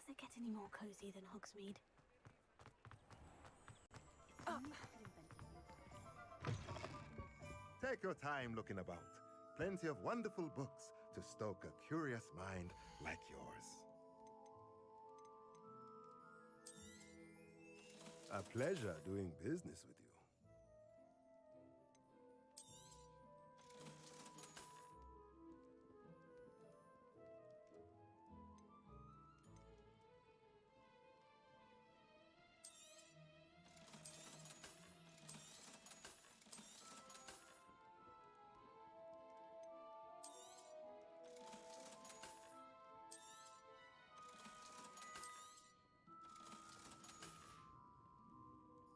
Does it get any more cozy than Hogsmeade? Take your time looking about. Plenty of wonderful books to stoke a curious mind like yours. A pleasure doing business with you.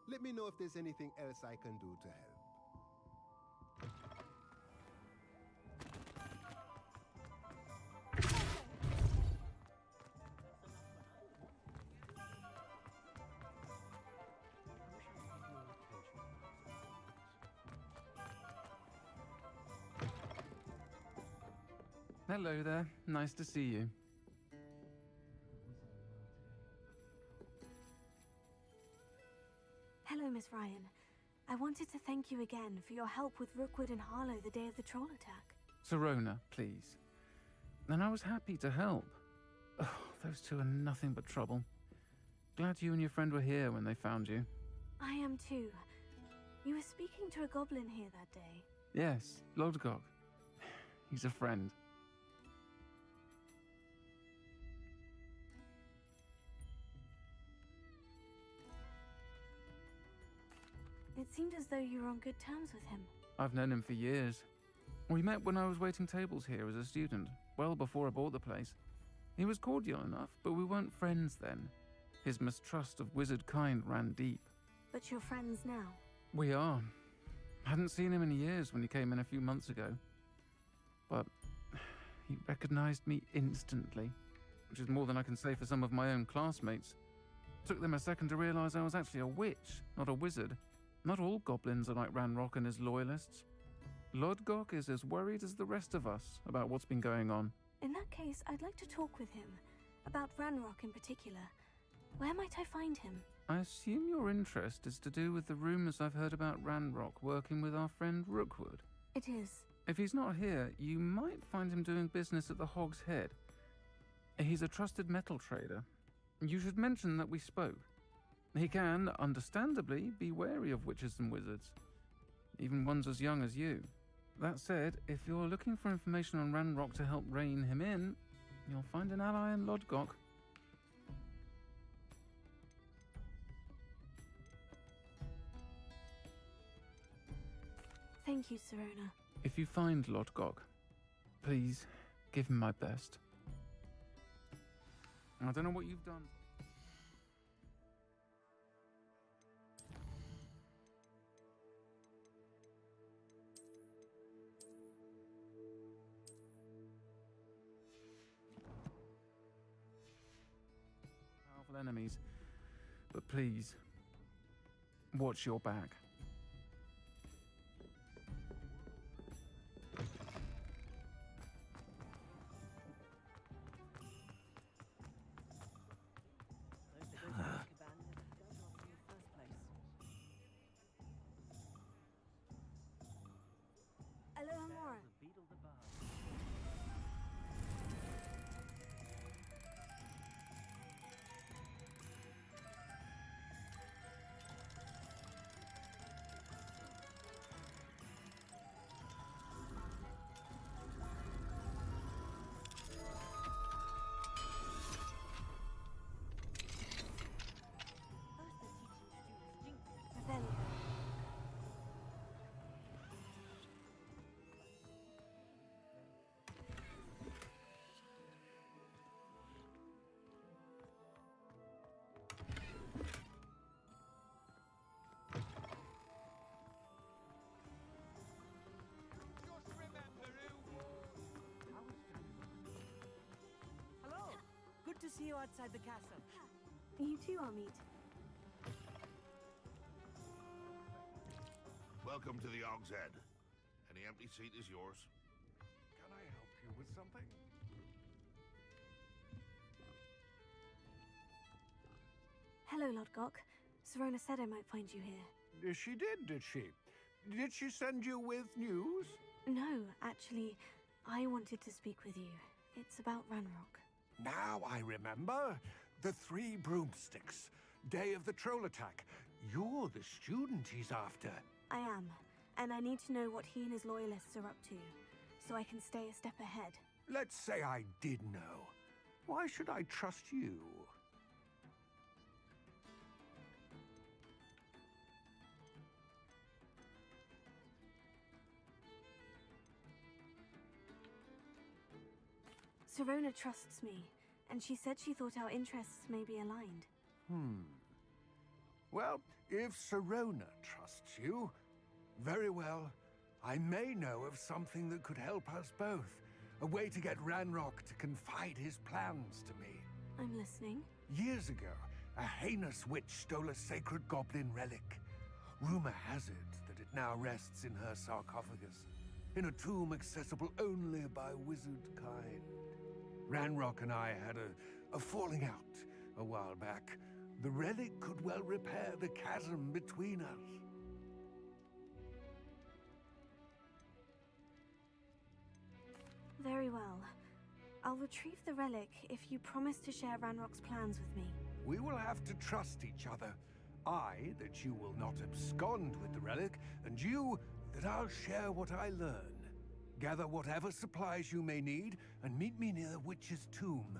Let me know if there's anything else I can do to help. Hello there. Nice to see you. Hello, Miss Ryan. I wanted to thank you again for your help with Rookwood and Harlow the day of the troll attack. Sirona, please. And I was happy to help. Oh, those two are nothing but trouble. Glad you and your friend were here when they found you. I am too. You were speaking to a goblin here that day. Yes, Lodgok. He's a friend. It seemed as though you were on good terms with him. I've known him for years. We met when I was waiting tables here as a student, well before I bought the place. He was cordial enough, but we weren't friends then. His mistrust of wizard kind ran deep. But you're friends now? We are. Hadn't seen him in years when he came in a few months ago. But he recognized me instantly, which is more than I can say for some of my own classmates. Took them a second to realize I was actually a witch, not a wizard. Not all goblins are like Ranrock and his loyalists. Lodgok is as worried as the rest of us about what's been going on. In that case, I'd like to talk with him. About Ranrock in particular. Where might I find him? I assume your interest is to do with the rumors I've heard about Ranrock working with our friend Rookwood. It is. If he's not here, you might find him doing business at the Hog's Head. He's a trusted metal trader. You should mention that we spoke. He can, understandably, be wary of witches and wizards, even ones as young as you. That said, if you're looking for information on Ranrock to help rein him in, you'll find an ally in Lodgok. Thank you, Sirona. If you find Lodgok, please give him my best. I don't know what you've done. Powerful enemies, but please, watch your back. Alohomora. Hello! Good to see you outside the castle. You too, Amit. Welcome to the Hog's Head. Any empty seat is yours. Can I help you with something? Hello, Lodgok. Serona said I might find you here. She did, did she? Did she send you with news? No, actually, I wanted to speak with you. It's about Ranrock. Now I remember. The 3 broomsticks. Day of the troll attack. You're the student he's after. I am, and I need to know what he and his loyalists are up to, so I can stay a step ahead. Let's say I did know. Why should I trust you? Serona trusts me, and she said she thought our interests may be aligned. Well, if Serona trusts you, very well. I may know of something that could help us both. A way to get Ranrock to confide his plans to me. I'm listening. Years ago, a heinous witch stole a sacred goblin relic. Rumor has it that it now rests in her sarcophagus, in a tomb accessible only by wizard kind. Ranrock and I had a falling out a while back. The relic could well repair the chasm between us. Very well. I'll retrieve the relic if you promise to share Ranrock's plans with me. We will have to trust each other. I, that you will not abscond with the relic, and you, that I'll share what I learn. Gather whatever supplies you may need, and meet me near the witch's tomb.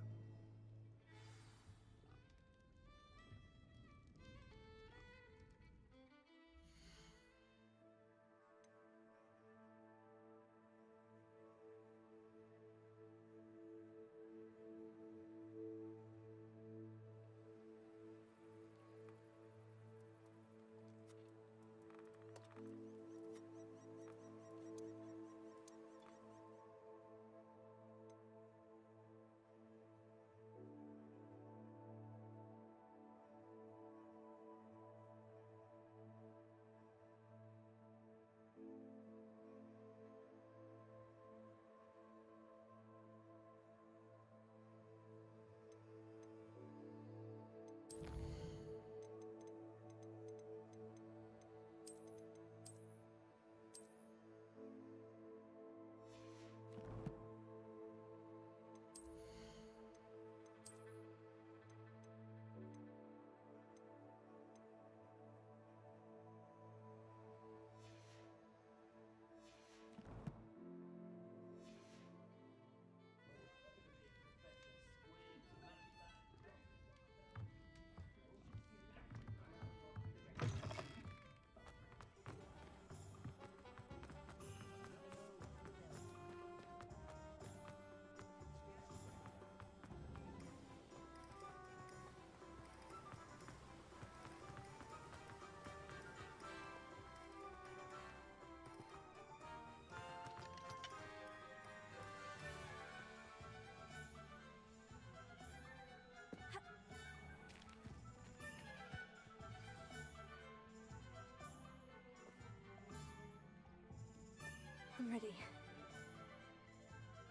I'm ready.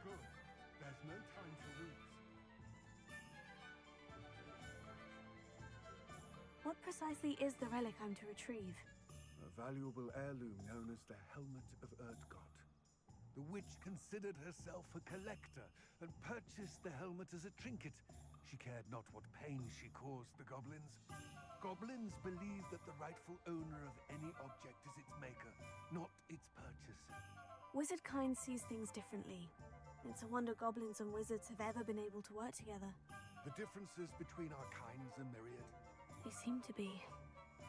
Good. There's no time to lose. What precisely is the relic I'm to retrieve? A valuable heirloom known as the Helmet of Erdgott. The witch considered herself a collector and purchased the helmet as a trinket. She cared not what pain she caused the goblins. Goblins believe that the rightful owner of any object is its maker, not its purchaser. Wizard kind sees things differently. It's a wonder goblins and wizards have ever been able to work together. The differences between our kinds are myriad. They seem to be.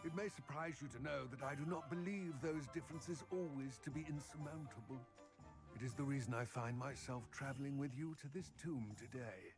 It may surprise you to know that I do not believe those differences always to be insurmountable. It is the reason I find myself traveling with you to this tomb today.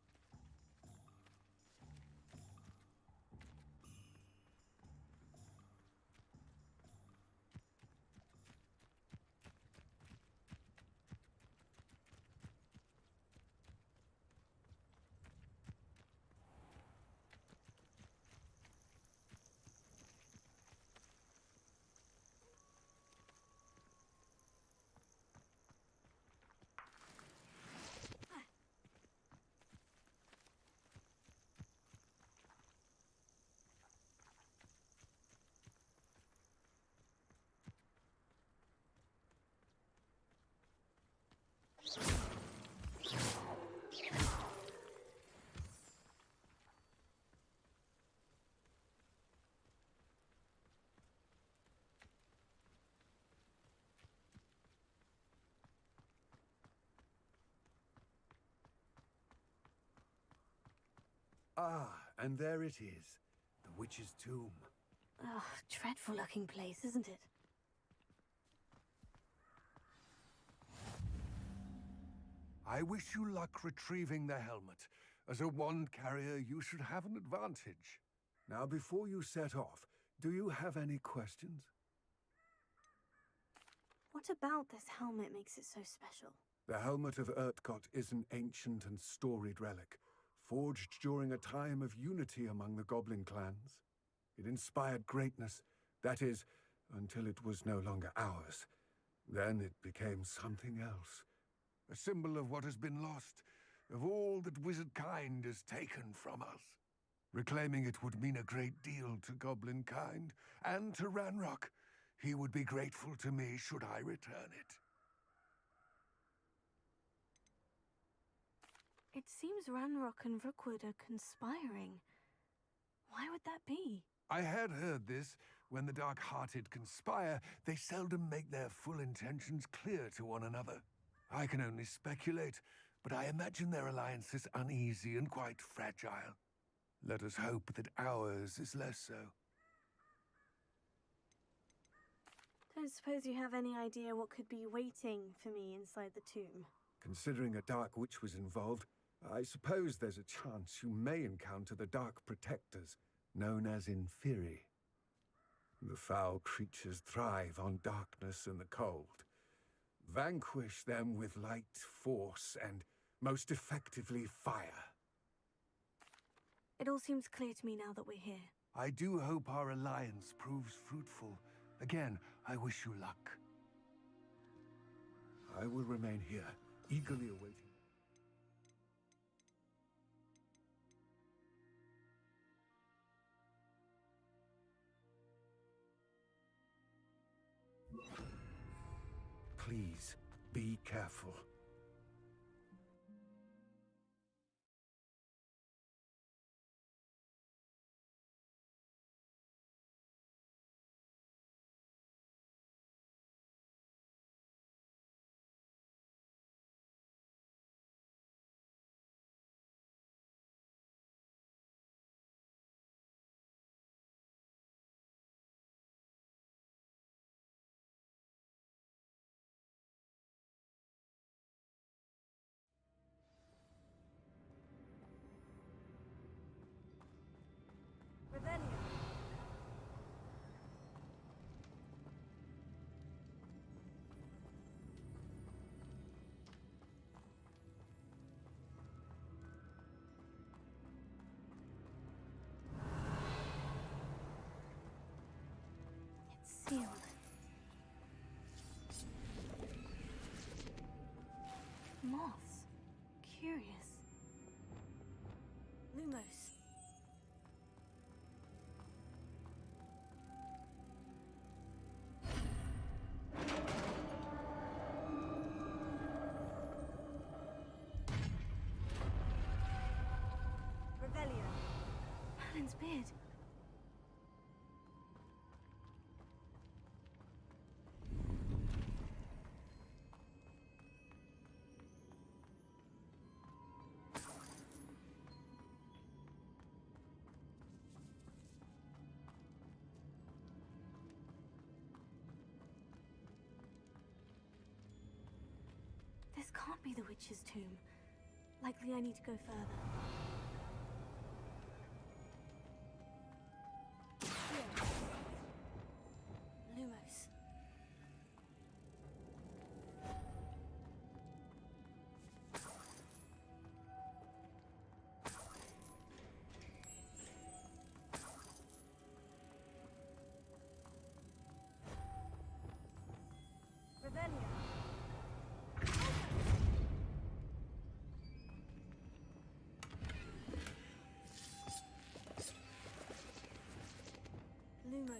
Ah, and there it is. The witch's tomb. Ugh, dreadful looking place, isn't it? I wish you luck retrieving the helmet. As a wand carrier, you should have an advantage. Now, before you set off, do you have any questions? What about this helmet makes it so special? The helmet of Urtkot is an ancient and storied relic, forged during a time of unity among the goblin clans. It inspired greatness, that is, until it was no longer ours. Then it became something else. A symbol of what has been lost, of all that wizard kind has taken from us. Reclaiming it would mean a great deal to goblin kind, and to Ranrock. He would be grateful to me should I return it. It seems Ranrock and Rookwood are conspiring. Why would that be? I had heard this. When the dark-hearted conspire, they seldom make their full intentions clear to one another. I can only speculate, but I imagine their alliance is uneasy and quite fragile. Let us hope that ours is less so. Don't suppose you have any idea what could be waiting for me inside the tomb? Considering a dark witch was involved, I suppose there's a chance you may encounter the Dark Protectors, known as Inferi. The foul creatures thrive on darkness and the cold. Vanquish them with light, force, and, most effectively, fire. It all seems clear to me now that we're here. I do hope our alliance proves fruitful. Again, I wish you luck. I will remain here, eagerly awaiting. Please, be careful. Sealed. Moths. Curious. Lumos. Revelio. Merlin's beard. This can't be the witch's tomb. Likely I need to go further. Here. Lumos. Revelio. Lumos.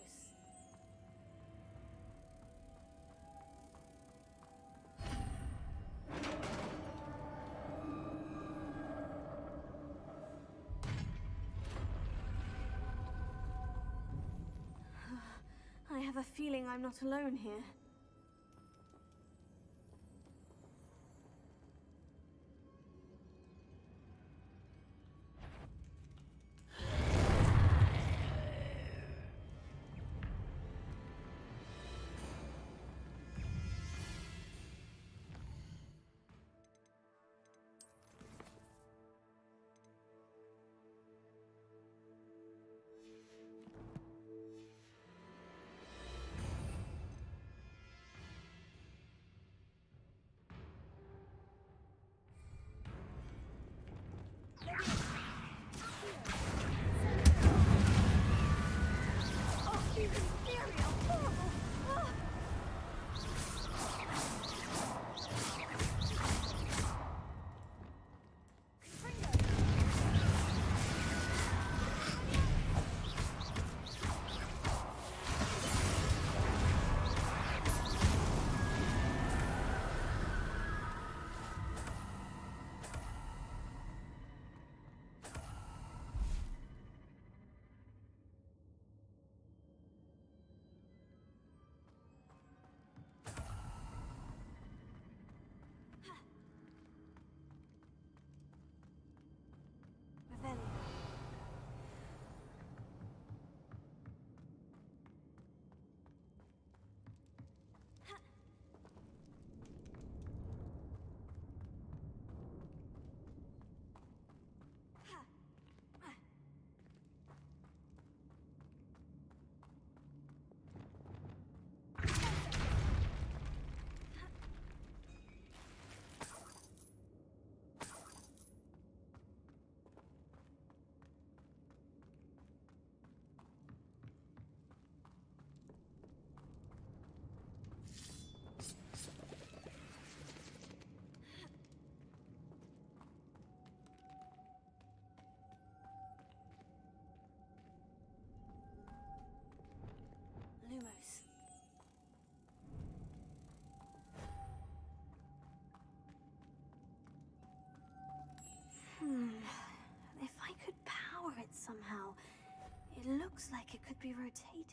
I have a feeling I'm not alone here. somehow. It looks like it could be rotated.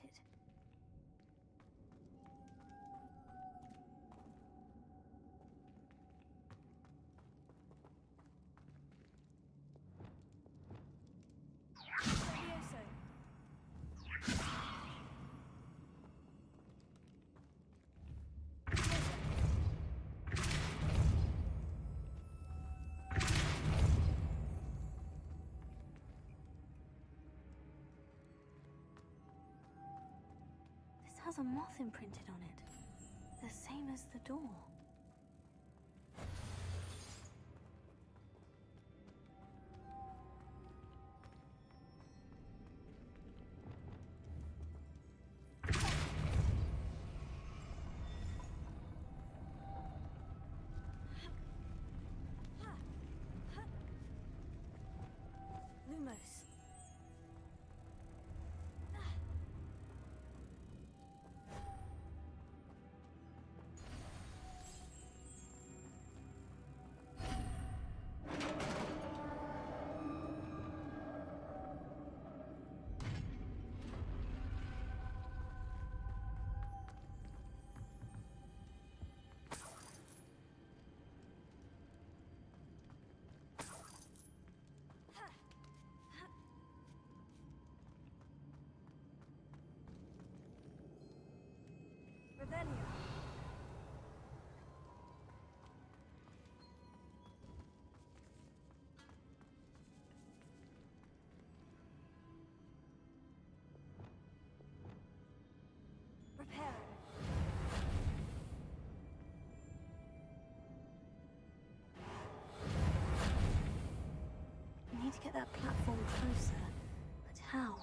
Has a moth imprinted on it, the same as the door. Lumos. Repair. We need to get that platform closer, but how?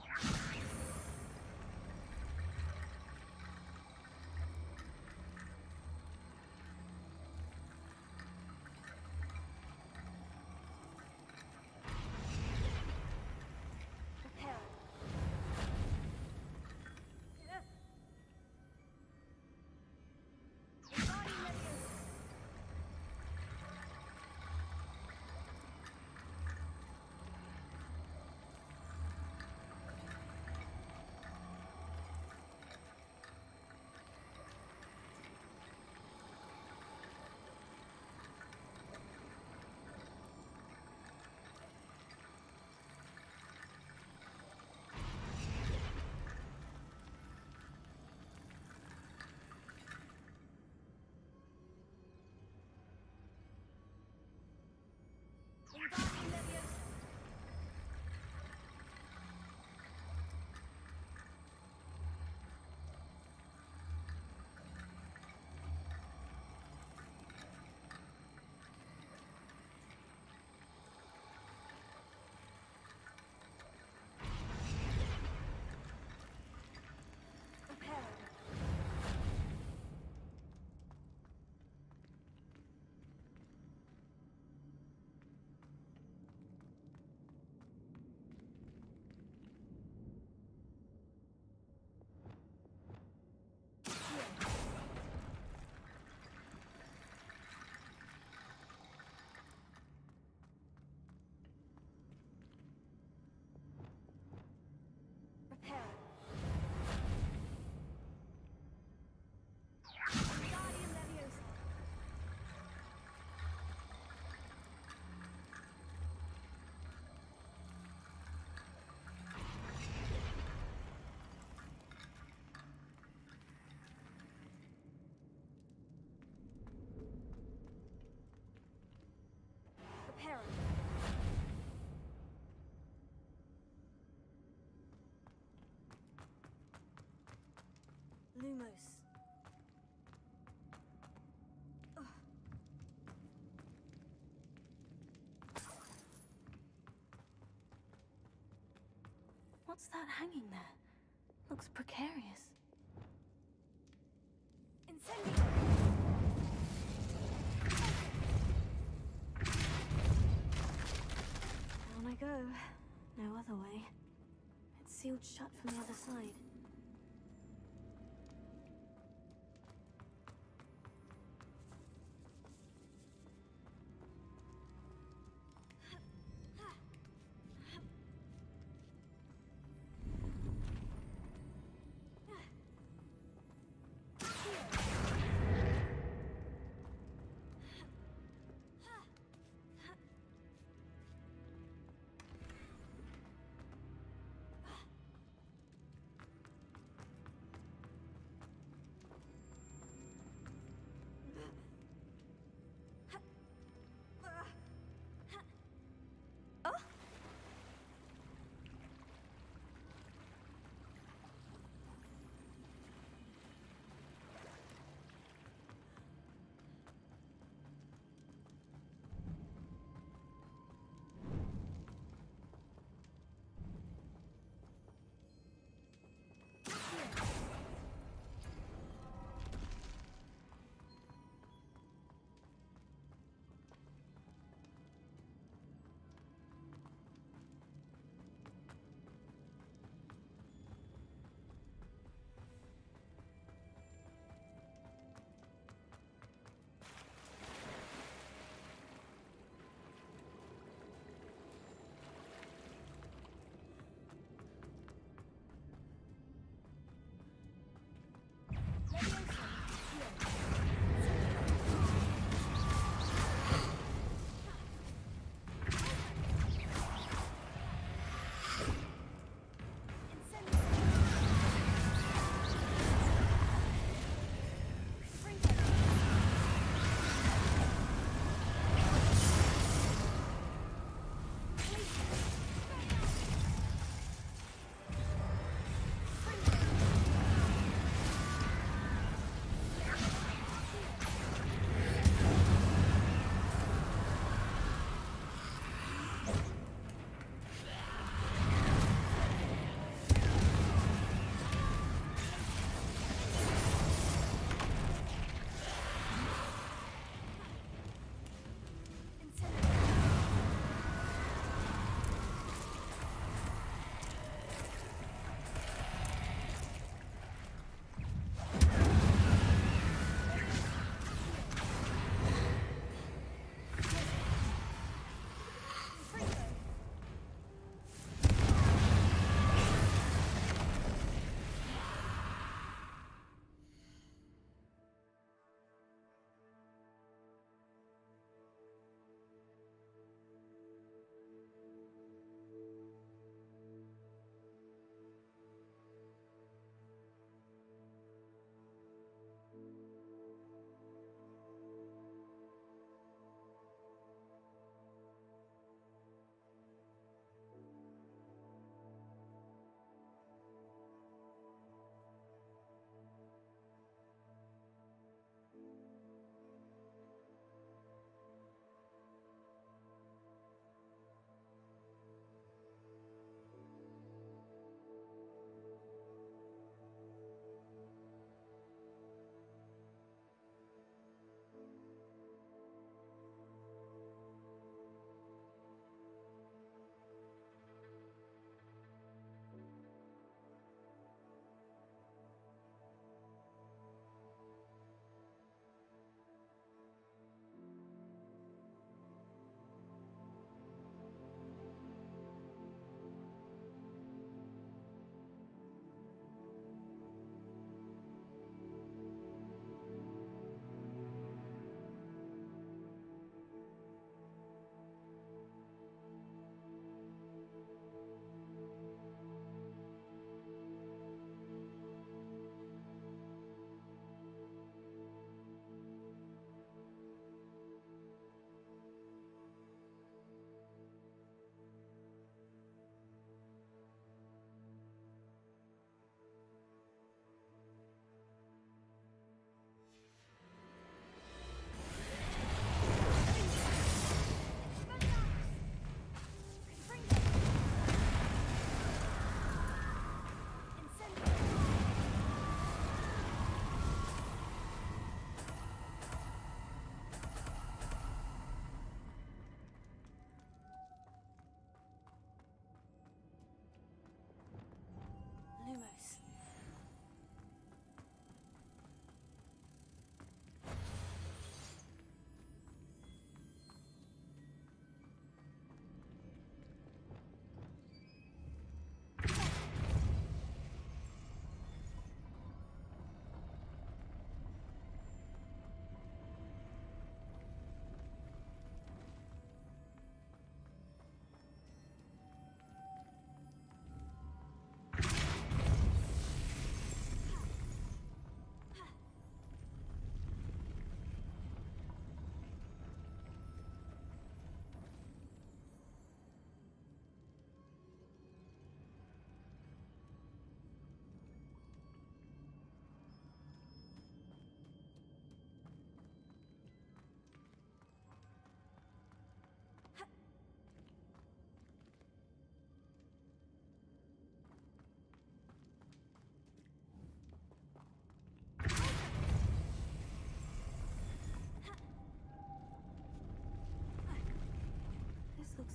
Lumos. Ugh. What's that hanging there? Looks precarious. Incendio! Down I go. No other way. It's sealed shut from the other side.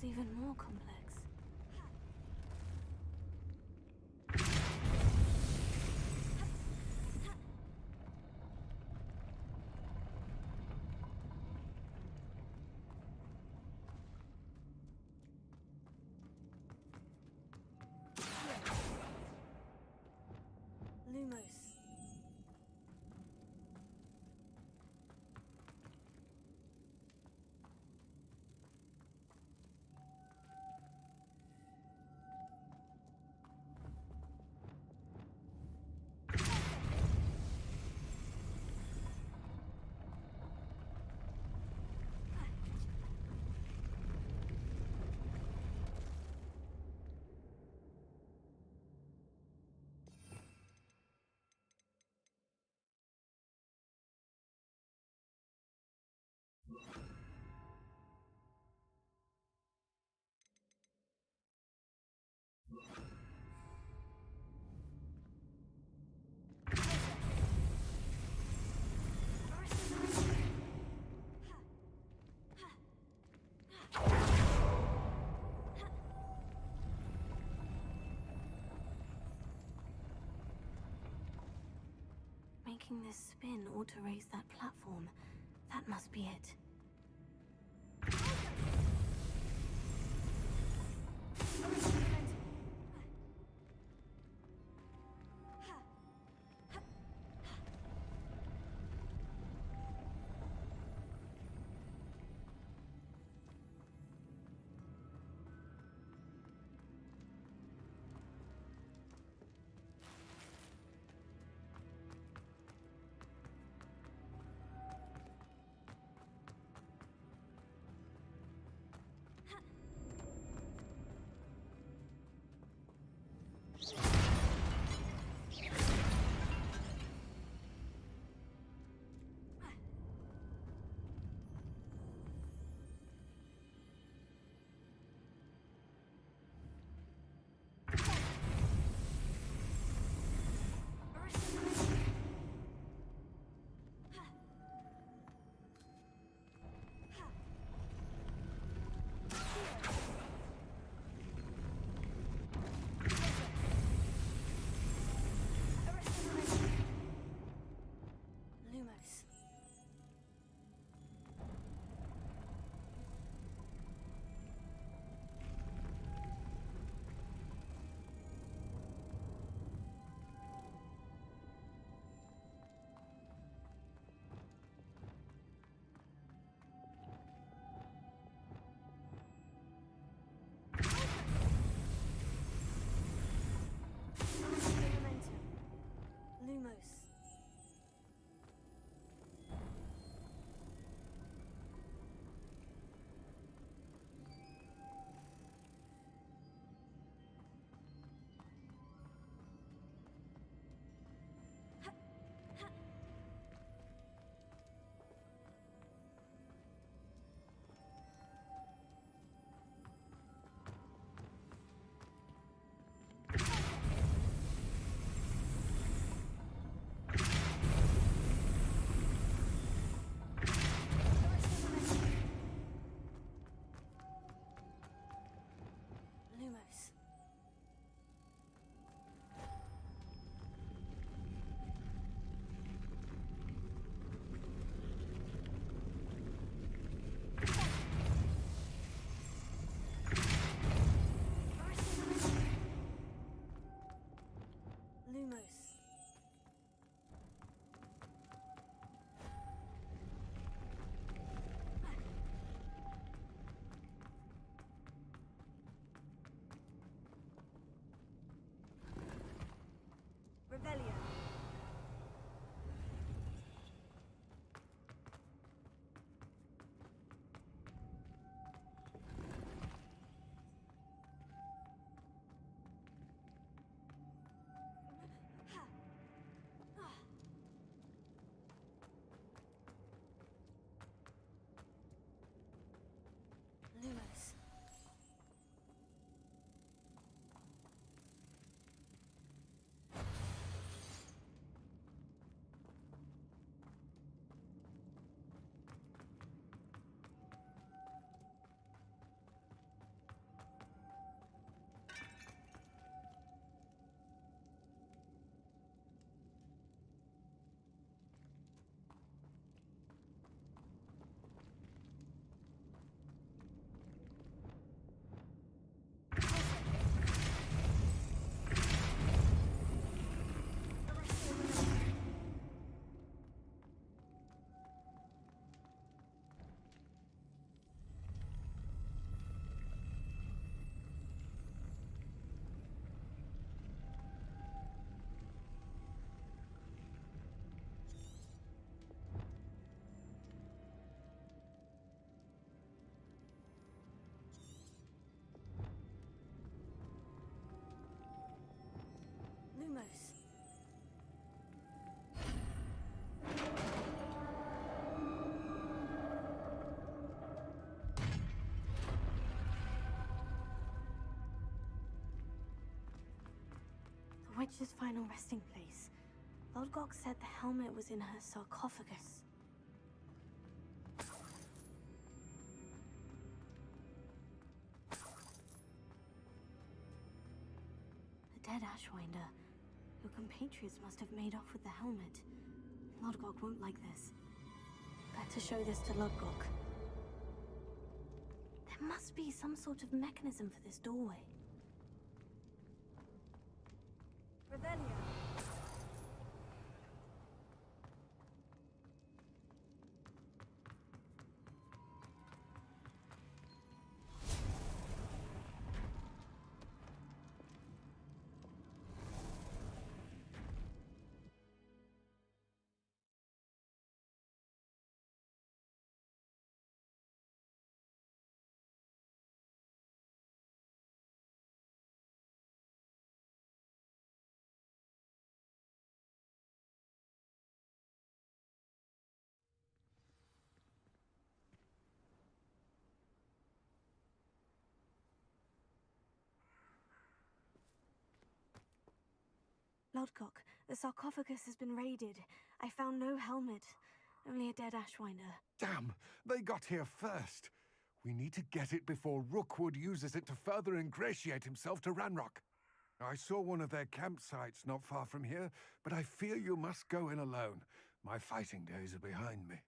even more complex. Lumos. Making this spin ought to raise that platform. That must be it. witch's final resting place. Lodgok said the helmet was in her sarcophagus. The dead Ashwinder. Your compatriots must have made off with the helmet. Lodgok won't like this. Better show this to Lodgok. There must be some sort of mechanism for this doorway. Revelio. Lodgok, the sarcophagus has been raided. I found no helmet, only a dead Ashwinder. Damn, they got here first. We need to get it before Rookwood uses it to further ingratiate himself to Ranrock. I saw one of their campsites not far from here, but I fear you must go in alone. My fighting days are behind me.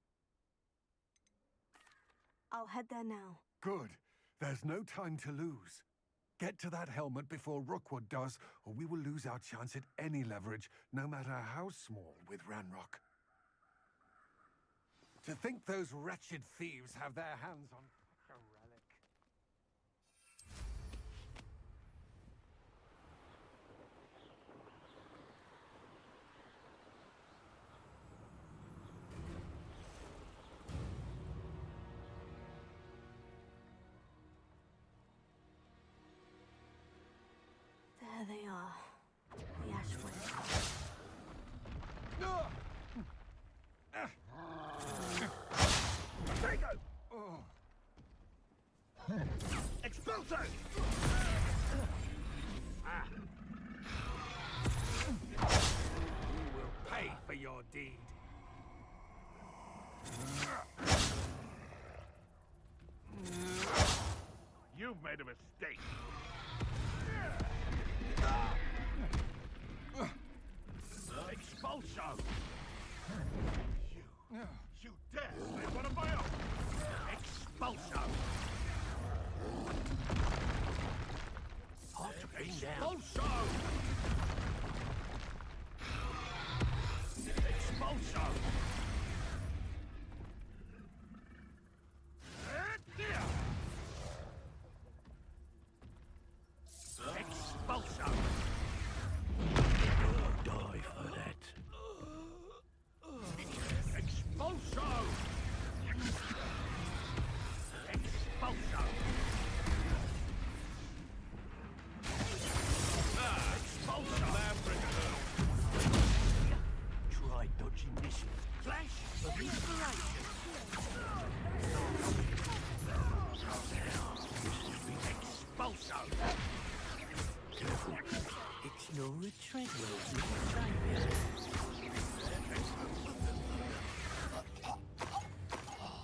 I'll head there now. Good. There's no time to lose. Get to that helmet before Rookwood does, or we will lose our chance at any leverage, no matter how small, with Ranrock. To think those wretched thieves have their hands on such a relic. There they are. The Ashwinder. Expulso! You will pay for your deed. You've made a mistake. Expulso! You dare say one of my own! Expulso! Expulso! Expulso! Expulso! You'll die for that. Expulso! Expulso! Expulso! Try dodging this. Flash of inspiration. Expulso! Careful. It's no retreat, Savior.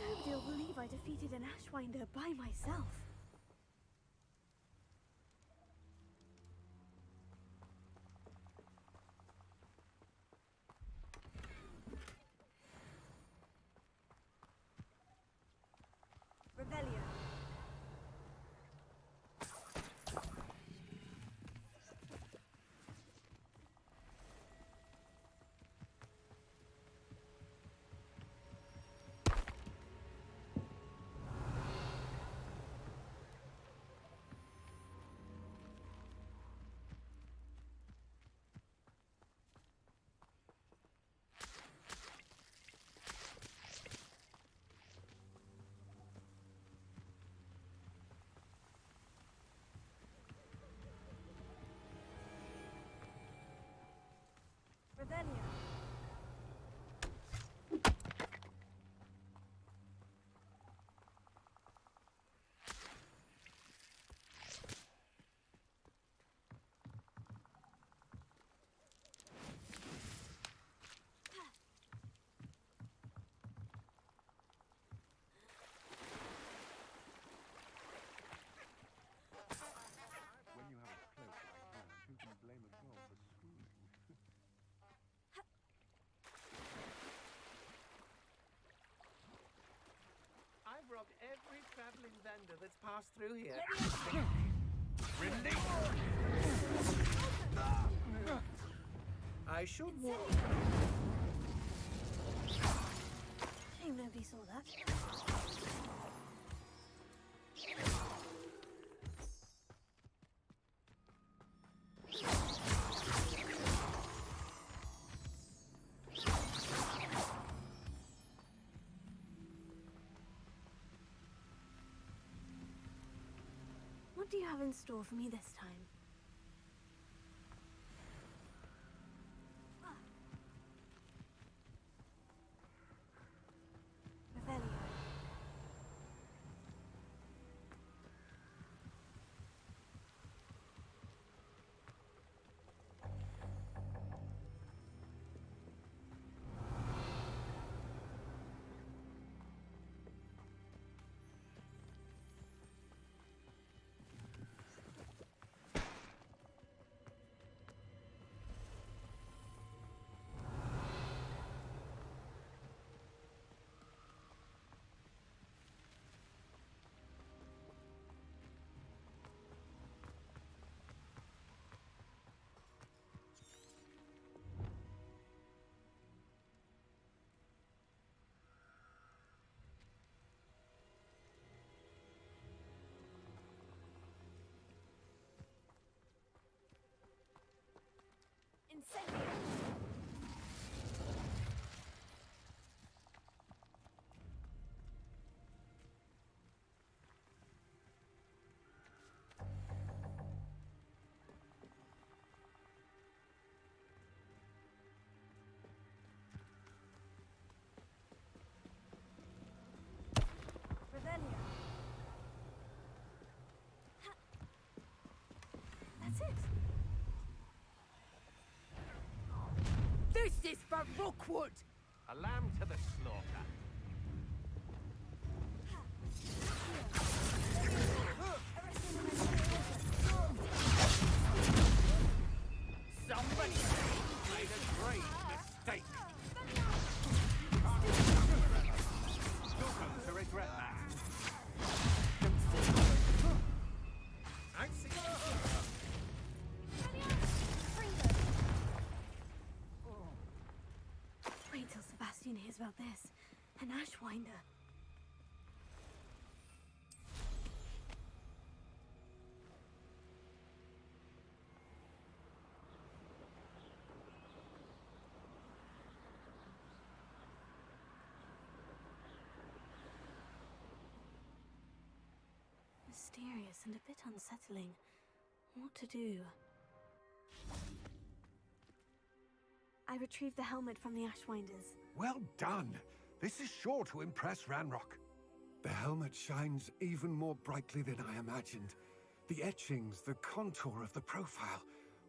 Nobody'll believe I defeated an Ashwinder by myself. Revelio. spider that's passed through here. Release! I should warn. Shame nobody saw that. What do you have in store for me this time? Revelio. Incendio! Revelio. That's it. This is for Rookwood! A lamb to the slaughter. Somebody made a great mistake. You're going to regret that. I see. Wait till Sebastian hears about this. An Ashwinder. Mysterious and a bit unsettling. What to do? I retrieved the helmet from the Ashwinders. Well done. This is sure to impress Ranrock. The helmet shines even more brightly than I imagined. The etchings, the contour of the profile.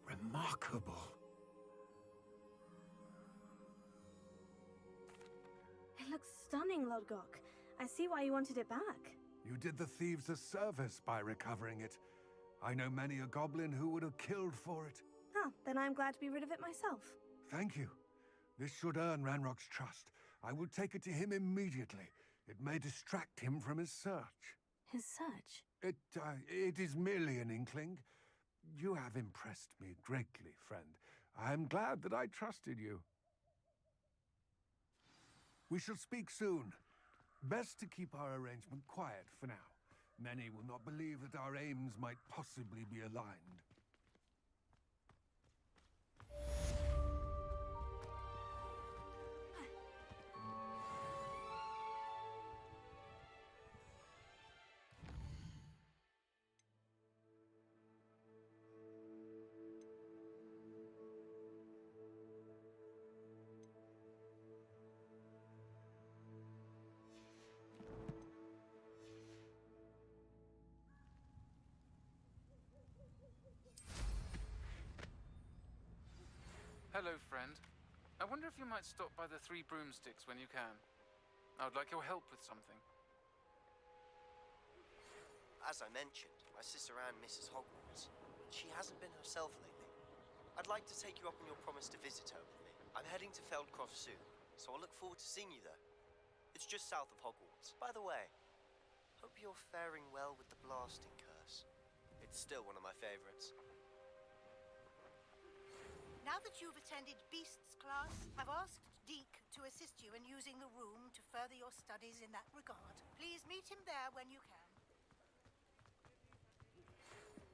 Remarkable. It looks stunning, Lodgok. I see why you wanted it back. You did the thieves a service by recovering it. I know many a goblin who would have killed for it. Ah, then I'm glad to be rid of it myself. Thank you. This should earn Ranrock's trust. I will take it to him immediately. It may distract him from his search. His search? It is merely an inkling. You have impressed me greatly, friend. I am glad that I trusted you. We shall speak soon. Best to keep our arrangement quiet for now. Many will not believe that our aims might possibly be aligned. Hello, friend. I wonder if you might stop by the Three Broomsticks when you can. I would like your help with something. As I mentioned, my sister Anne misses Hogwarts. She hasn't been herself lately. I'd like to take you up on your promise to visit her with me. I'm heading to Feldcroft soon, so I'll look forward to seeing you there. It's just south of Hogwarts. By the way, Hope you're faring well with the blasting curse. It's still one of my favorites. Now that you've attended Beasts class, I've asked Deke to assist you in using the room to further your studies in that regard. Please meet him there when you can.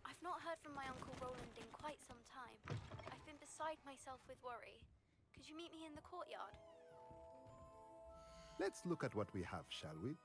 I've not heard from my Uncle Roland in quite some time. I've been beside myself with worry. Could you meet me in the courtyard? Let's look at what we have, shall we?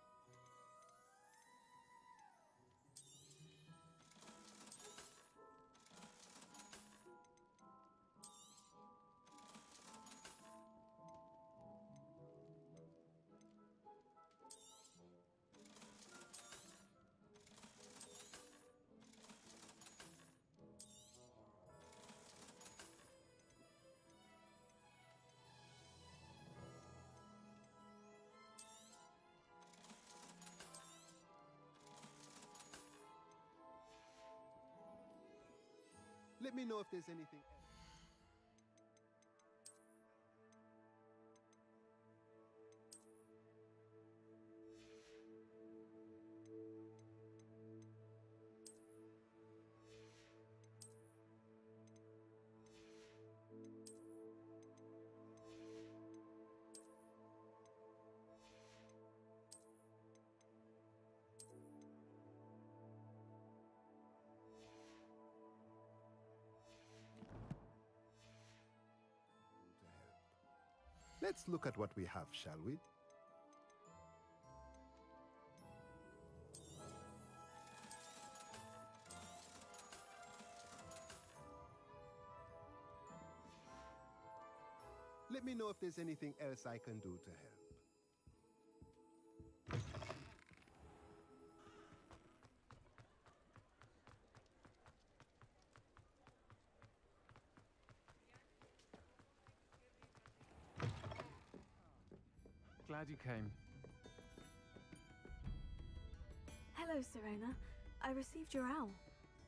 Let me know if there's anything else. Let's look at what we have, shall we? Let me know if there's anything else I can do to help. Glad you came. Hello, Serena. I received your owl.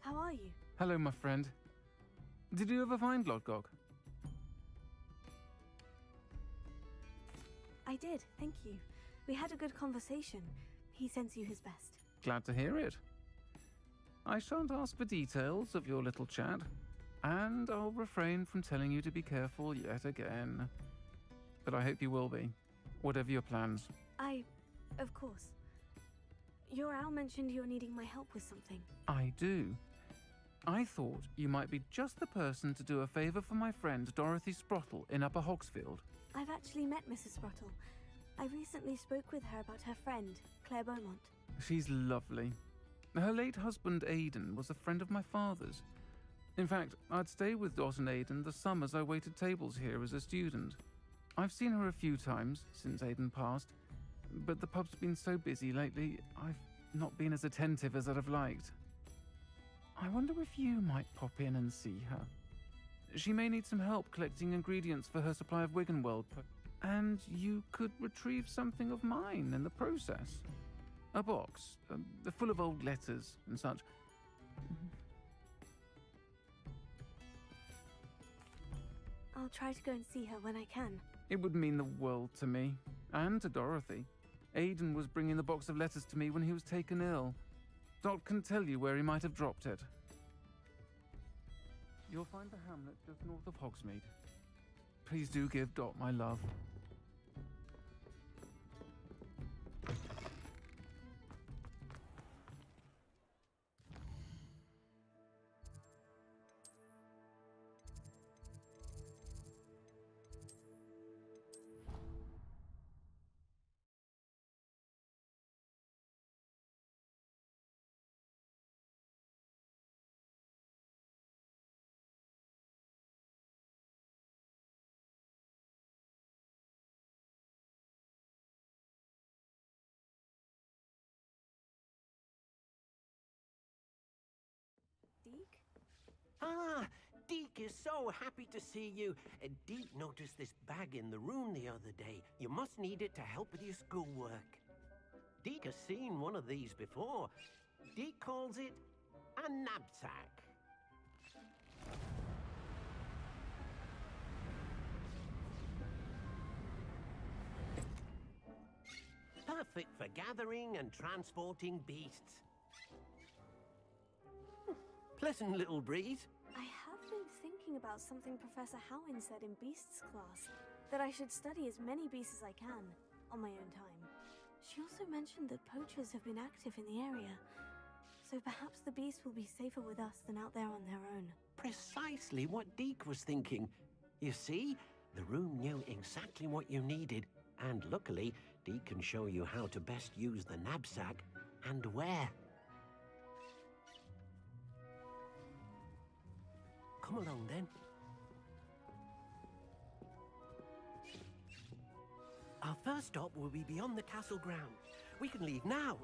How are you? Hello, my friend. Did you ever find Lodgok? I did, thank you. We had a good conversation. He sends you his best. Glad to hear it. I shan't ask for details of your little chat, and I'll refrain from telling you to be careful yet again. But I hope you will be, whatever your plans. Of course. Your owl mentioned you're needing my help with something. I do. I thought you might be just the person to do a favor for my friend Dorothy Sprottle in Upper Hogsfield. I've actually met Mrs. Sprottle. I recently spoke with her about her friend, Claire Beaumont. She's lovely. Her late husband Aidan was a friend of my father's. In fact, I'd stay with Dot and Aidan the summers I waited tables here as a student. I've seen her a few times since Aidan passed, but the pub's been so busy lately, I've not been as attentive as I'd have liked. I wonder if you might pop in and see her. She may need some help collecting ingredients for her supply of Wiggenweld, and you could retrieve something of mine in the process. A box, full of old letters and such. I'll try to go and see her when I can. It would mean the world to me, and to Dorothy. Aidan was bringing the box of letters to me when he was taken ill. Dot can tell you where he might have dropped it. You'll find the hamlet just north of Hogsmeade. Please do give Dot my love. Deke? Ah, Deke is so happy to see you. Deke noticed this bag in the room the other day. You must need it to help with your schoolwork. Deke has seen one of these before. Deke calls it a knapsack. perfect for gathering and transporting beasts. Pleasant little breeze. I have been thinking about something Professor Howin said in Beasts class, that I should study as many beasts as I can, on my own time. She also mentioned that poachers have been active in the area, so perhaps the beasts will be safer with us than out there on their own. Precisely what Deke was thinking. You see, the room knew exactly what you needed, and luckily, Deke can show you how to best use the knapsack and where. Come along then. Our first stop will be beyond the castle grounds. We can leave now.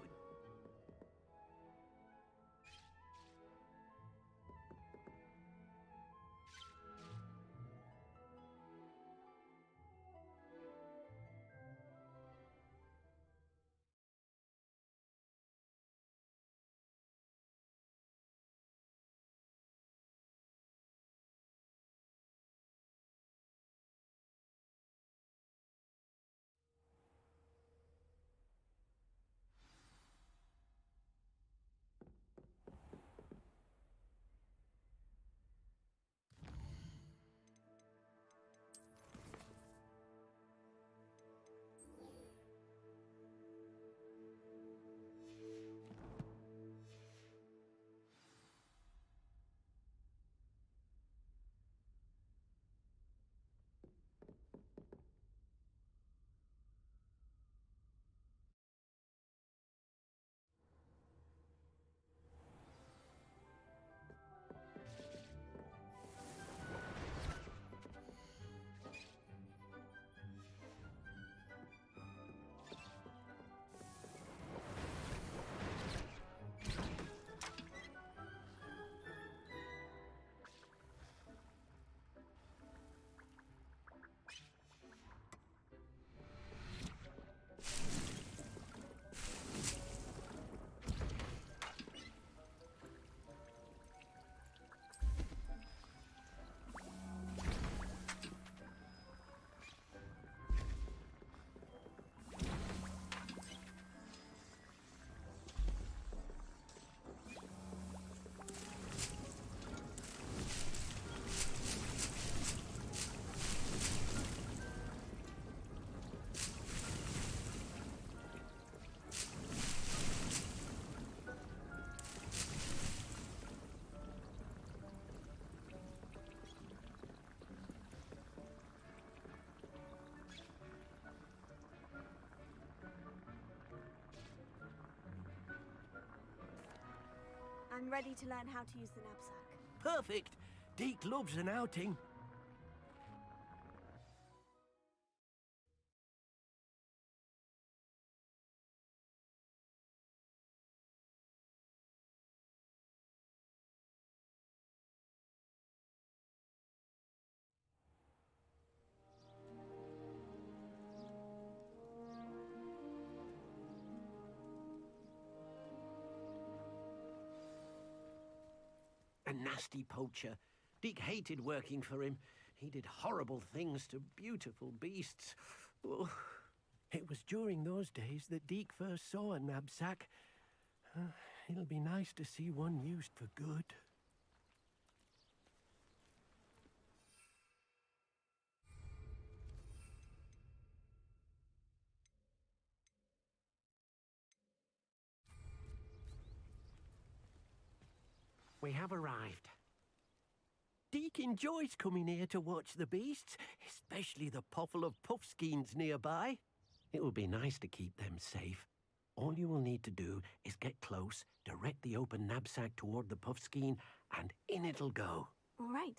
I'm ready to learn how to use the knapsack. Perfect. Deke loves an outing. A nasty poacher. Deke hated working for him. He did horrible things to beautiful beasts. Oh, it was during those days that Deke first saw a knapsack. It'll be nice to see one used for good. We have arrived. Deke enjoys coming here to watch the beasts, especially the potful of puffskeins nearby. It will be nice to keep them safe. All you will need to do is get close, direct the open knapsack toward the puffskein, and in it'll go. All right.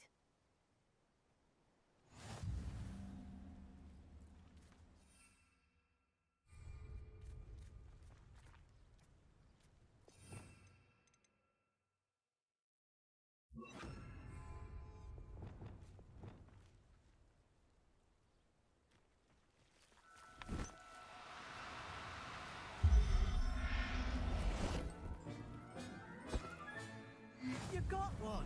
You got one!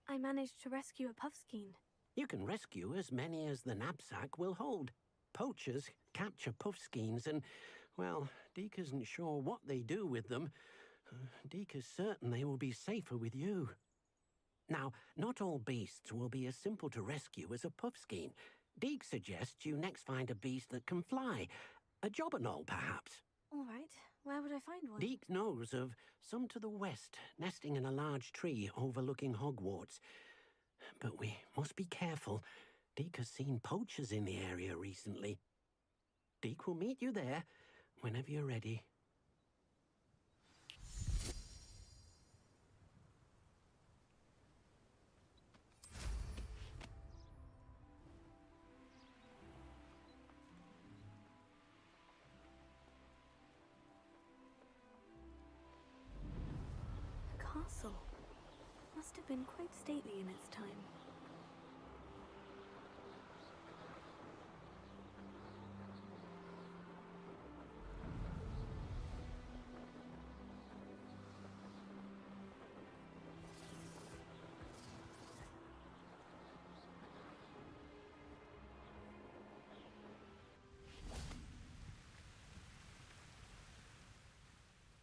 I managed to rescue a puffskein. You can rescue as many as the knapsack will hold. Poachers capture puffskeins and, well, Deke isn't sure what they do with them. Deke is certain they will be safer with you. Now, not all beasts will be as simple to rescue as a puffskein. Deke suggests you next find a beast that can fly. A jobberknoll, perhaps. All right. Where would I find one? Deke knows of some to the west, nesting in a large tree overlooking Hogwarts. But we must be careful. Deke has seen poachers in the area recently. Deke will meet you there whenever you're ready. The castle must have been quite stately in its time.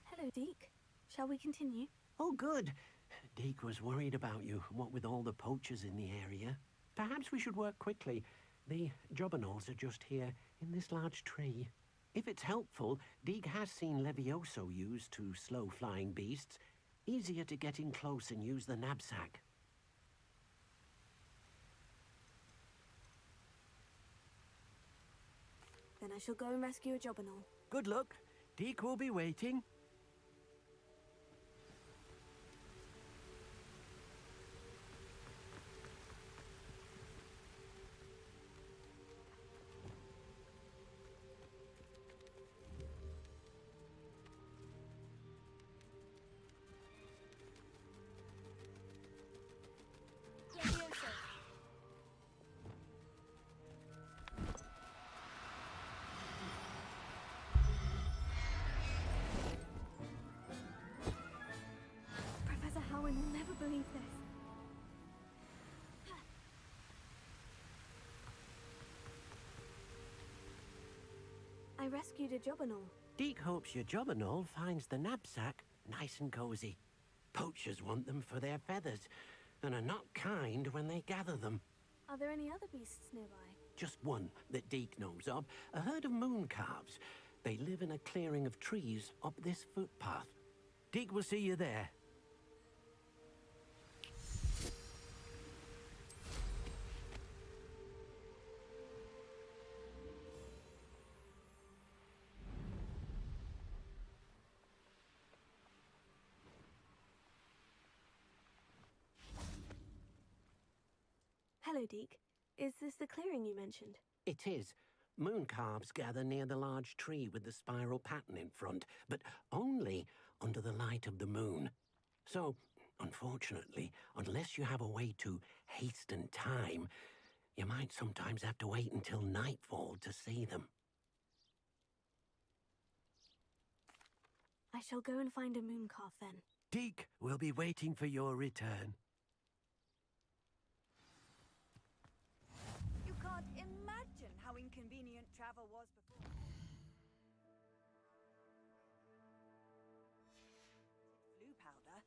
Hello, Deke. Shall we continue? Oh, good. Deke was worried about you, what with all the poachers in the area. Perhaps we should work quickly. The jobberknolls are just here, in this large tree. If it's helpful, Deke has seen Levioso used to slow flying beasts. Easier to get in close and use the knapsack. Then I shall go and rescue a jobberknoll. Good luck. Deke will be waiting. Professor Howin will never believe this. I rescued a jobberknoll. Deke hopes your jobberknoll finds the knapsack nice and cozy. Poachers want them for their feathers, and are not kind when they gather them. Are there any other beasts nearby? Just one that Deke knows of, a herd of moon calves. They live in a clearing of trees up this footpath. Deke will see you there. Hello, Deke. Is this the clearing you mentioned? It is. Moon calves gather near the large tree with the spiral pattern in front, but only under the light of the moon. So, unfortunately, unless you have a way to hasten time, you might sometimes have to wait until nightfall to see them. I shall go and find a moon calf then. Deke will be waiting for your return. You can't imagine how inconvenient travel was before. Blue powder.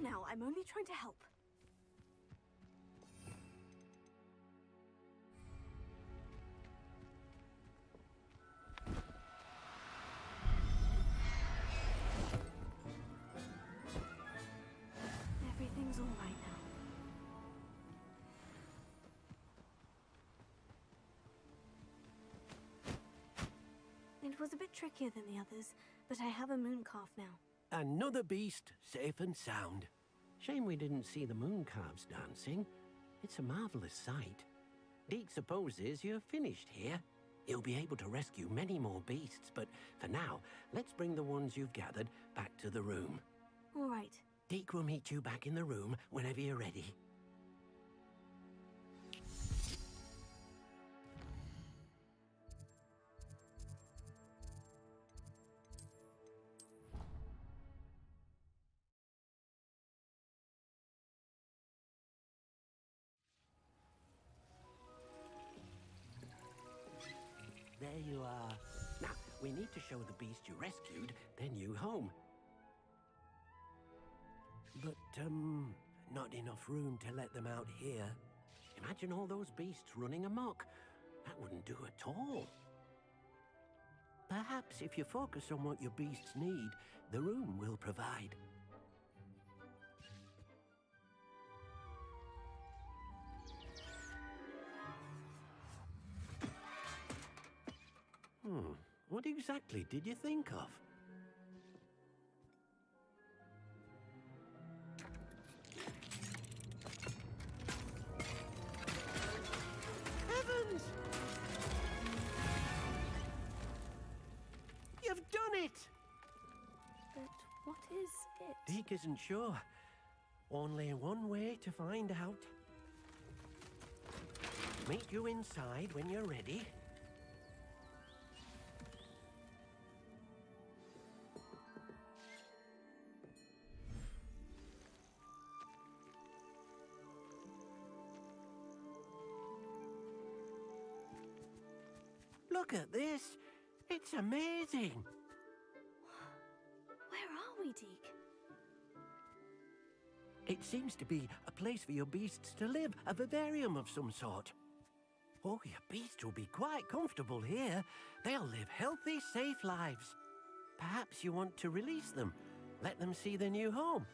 Now, I'm only trying to help. Everything's all right now. It was a bit trickier than the others, but I have a moon calf now. Another beast, safe and sound. Shame we didn't see the moon calves dancing. It's a marvelous sight. Deke supposes you're finished here. You'll be able to rescue many more beasts, but for now, let's bring the ones you've gathered back to the room. All right. Deke will meet you back in the room whenever you're ready. There you are. Now, we need to show the beast you rescued their new home. But, not enough room to let them out here. Imagine all those beasts running amok. That wouldn't do at all. Perhaps if you focus on what your beasts need, the room will provide. What exactly did you think of? Heavens! You've done it! But what is it? Deke isn't sure. Only one way to find out. Meet you inside when you're ready. Look at this. It's amazing. Where are we, Deke? It seems to be a place for your beasts to live, a vivarium of some sort. Oh, your beasts will be quite comfortable here. They'll live healthy, safe lives. Perhaps you want to release them, let them see their new home.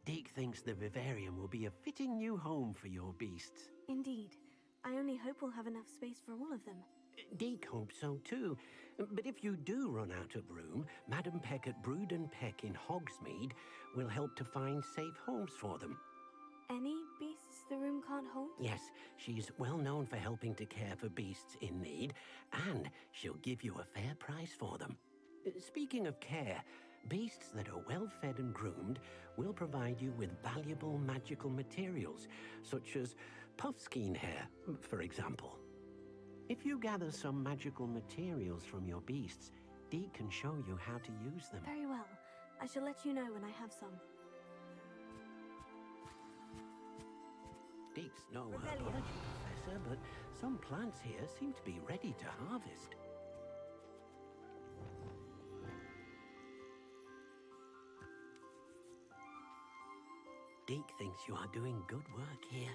Deke thinks the vivarium will be a fitting new home for your beasts. Indeed. I only hope we'll have enough space for all of them. Deke hopes so too. But if you do run out of room, Madam Peck at Brood and Peck in Hogsmeade will help to find safe homes for them. Any beasts the room can't hold? Yes, she's well known for helping to care for beasts in need, and she'll give you a fair price for them. Speaking of care, beasts that are well fed and groomed will provide you with valuable magical materials, such as puffskein hair, for example. If you gather some magical materials from your beasts, Deke can show you how to use them. Very well. I shall let you know when I have some. Deke's no Rebellion. herbology professor, but some plants here seem to be ready to harvest. Deke thinks you are doing good work here.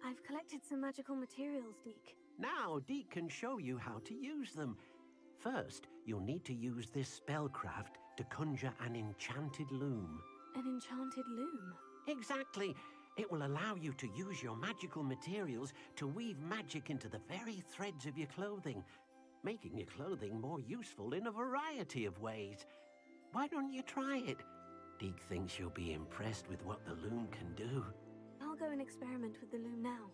I've collected some magical materials, Deke. Now, Deke can show you how to use them. First, you'll need to use this spellcraft to conjure an enchanted loom. An enchanted loom? Exactly. It will allow you to use your magical materials to weave magic into the very threads of your clothing, making your clothing more useful in a variety of ways. Why don't you try it? Deke thinks you'll be impressed with what the loom can do. I'll go and experiment with the loom now.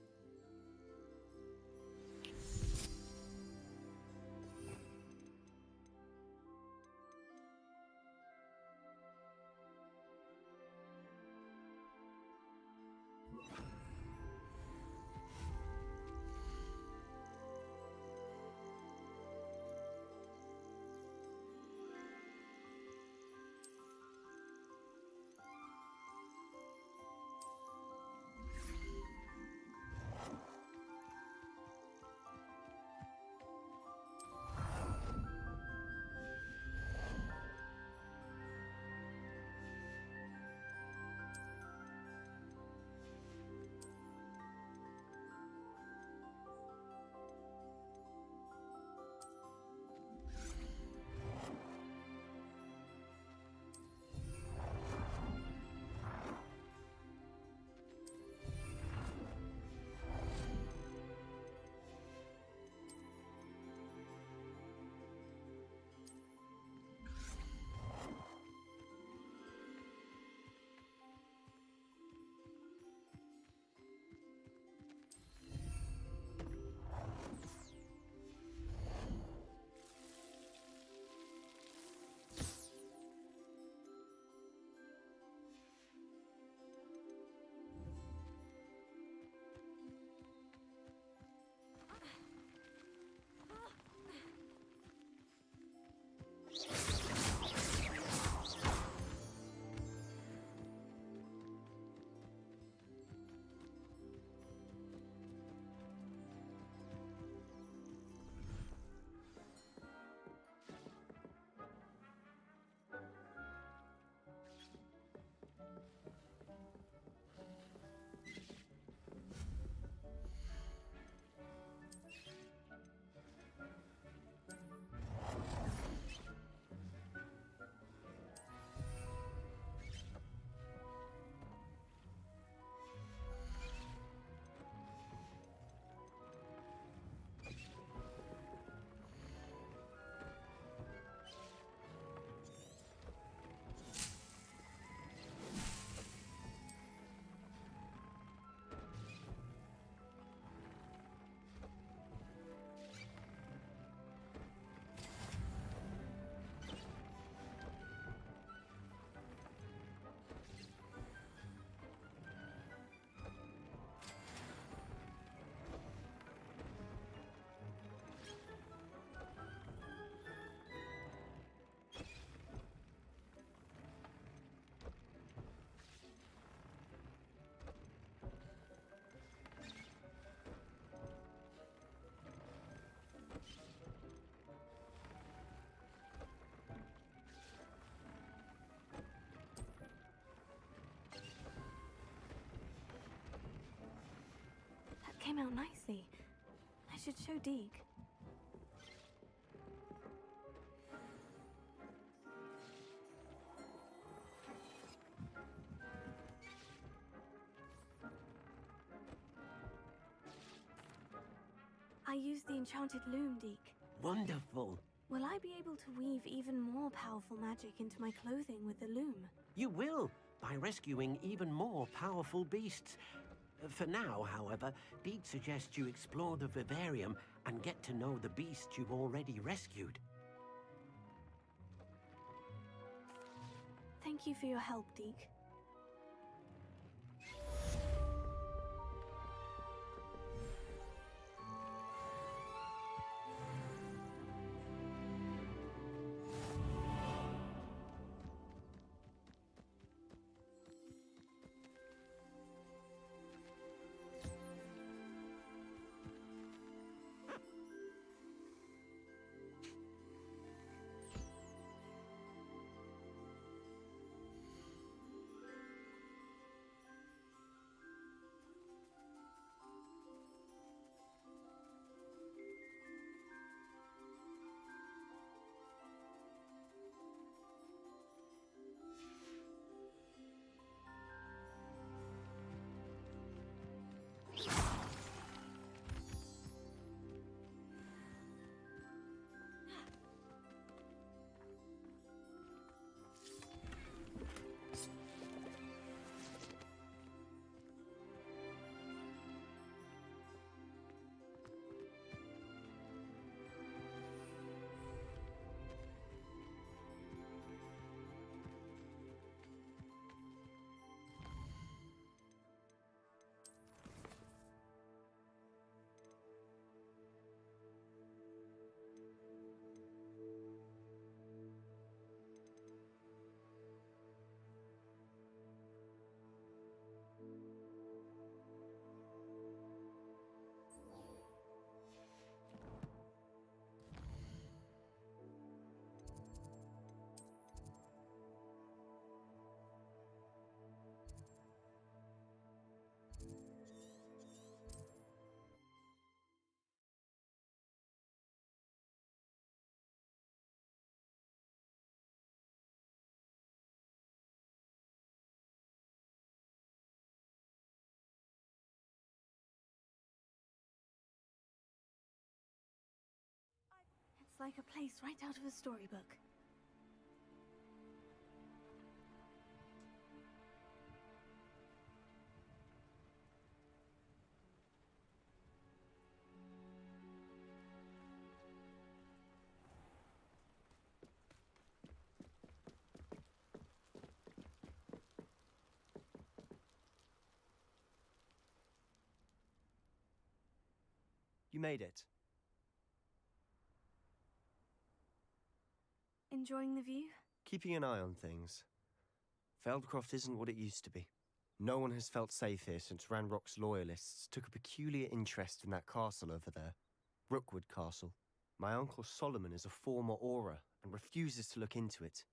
Came out nicely. I should show Deke. I used the enchanted loom, Deke. Wonderful. Will I be able to weave even more powerful magic into my clothing with the loom? You will, by rescuing even more powerful beasts. For now, however, Deke suggests you explore the vivarium and get to know the beasts you've already rescued. Thank you for your help, Deke. like a place right out of a storybook. You made it. Enjoying the view? Keeping an eye on things. Feldcroft isn't what it used to be. No one has felt safe here since Ranrock's loyalists took a peculiar interest in that castle over there. Rookwood Castle. My uncle Solomon is a former Auror and refuses to look into it,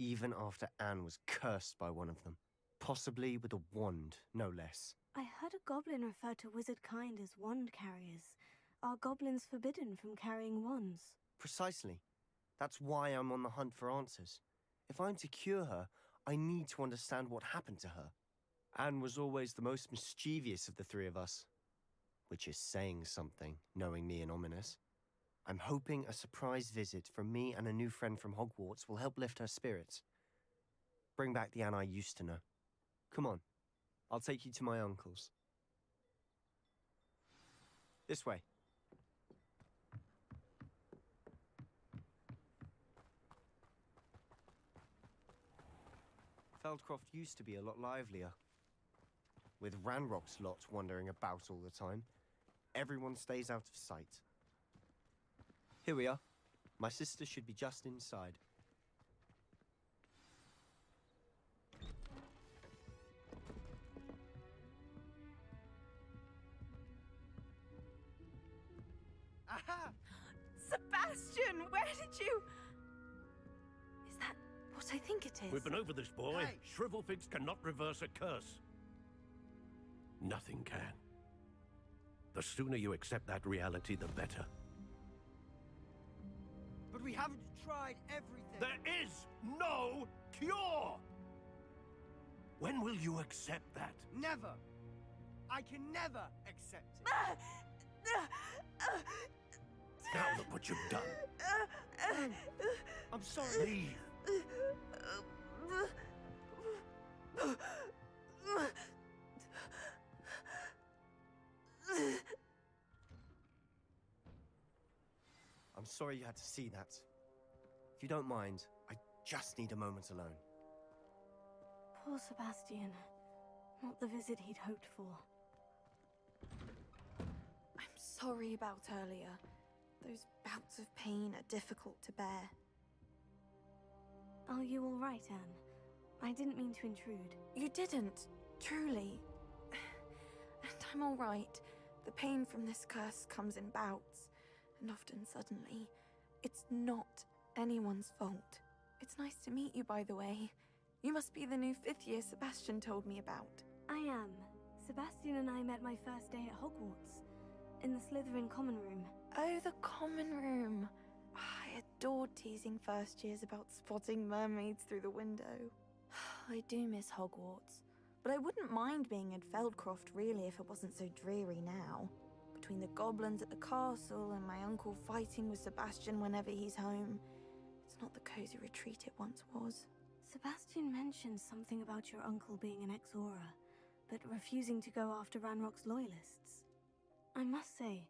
even after Anne was cursed by one of them. Possibly with a wand, no less. I heard a goblin refer to wizard kind as wand carriers. Are goblins forbidden from carrying wands? Precisely. That's why I'm on the hunt for answers. If I'm to cure her, I need to understand what happened to her. Anne was always the most mischievous of the three of us. Which is saying something, knowing me and Ominous. I'm hoping a surprise visit from me and a new friend from Hogwarts will help lift her spirits. Bring back the Anne I used to know. Come on, I'll take you to my uncle's. This way. Feldcroft used to be a lot livelier. With Ranrock's lot wandering about all the time, everyone stays out of sight. Here we are. My sister should be just inside. Aha! Sebastian, where did you... Is that what I think it is? We've been over this, boy. Hey. Shrivelfigs cannot reverse a curse. Nothing can. The sooner you accept that reality, the better. But we haven't tried everything. There is no cure! When will you accept that? Never. I can never accept it. Now look what you've done. I'm sorry. Leave. I'm sorry you had to see that. If you don't mind, I just need a moment alone. Poor Sebastian. Not the visit he'd hoped for. I'm sorry about earlier. Those bouts of pain are difficult to bear. Are you all right, Anne? I didn't mean to intrude. You didn't, truly. And I'm all right. The pain from this curse comes in bouts, and often suddenly. It's not anyone's fault. It's nice to meet you, by the way. You must be the new 5th year Sebastian told me about. I am. Sebastian and I met my first day at Hogwarts, in the Slytherin common room. Oh, the common room. I adored teasing first years about spotting mermaids through the window. I do miss Hogwarts, but I wouldn't mind being in Feldcroft really if it wasn't so dreary now. Between the goblins at the castle and my uncle fighting with Sebastian whenever he's home, it's not the cozy retreat it once was. Sebastian mentioned something about your uncle being an ex-Auror, but refusing to go after Ranrock's loyalists. I must say,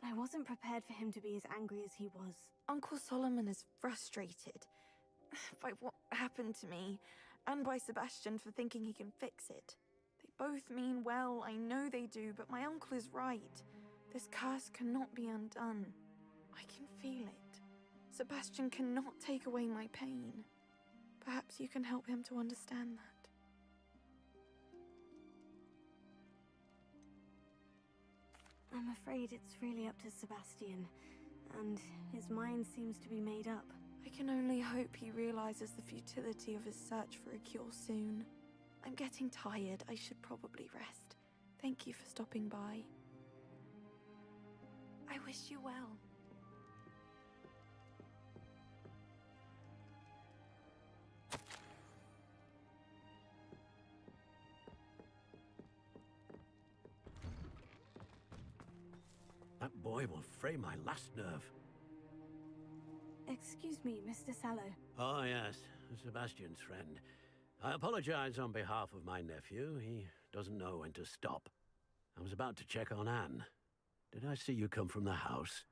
I wasn't prepared for him to be as angry as he was. Uncle Solomon is frustrated by what happened to me, and by Sebastian for thinking he can fix it. They both mean well, I know they do, but my uncle is right. This curse cannot be undone. I can feel it. Sebastian cannot take away my pain. Perhaps you can help him to understand that. I'm afraid it's really up to Sebastian, and his mind seems to be made up. I can only hope he realizes the futility of his search for a cure soon. I'm getting tired. I should probably rest. Thank you for stopping by. I wish you well. That boy will fray my last nerve. Excuse me, Mr. Sallow. Oh, yes, Sebastian's friend. I apologize on behalf of my nephew. He doesn't know when to stop. I was about to check on Anne. Did I see you come from the house?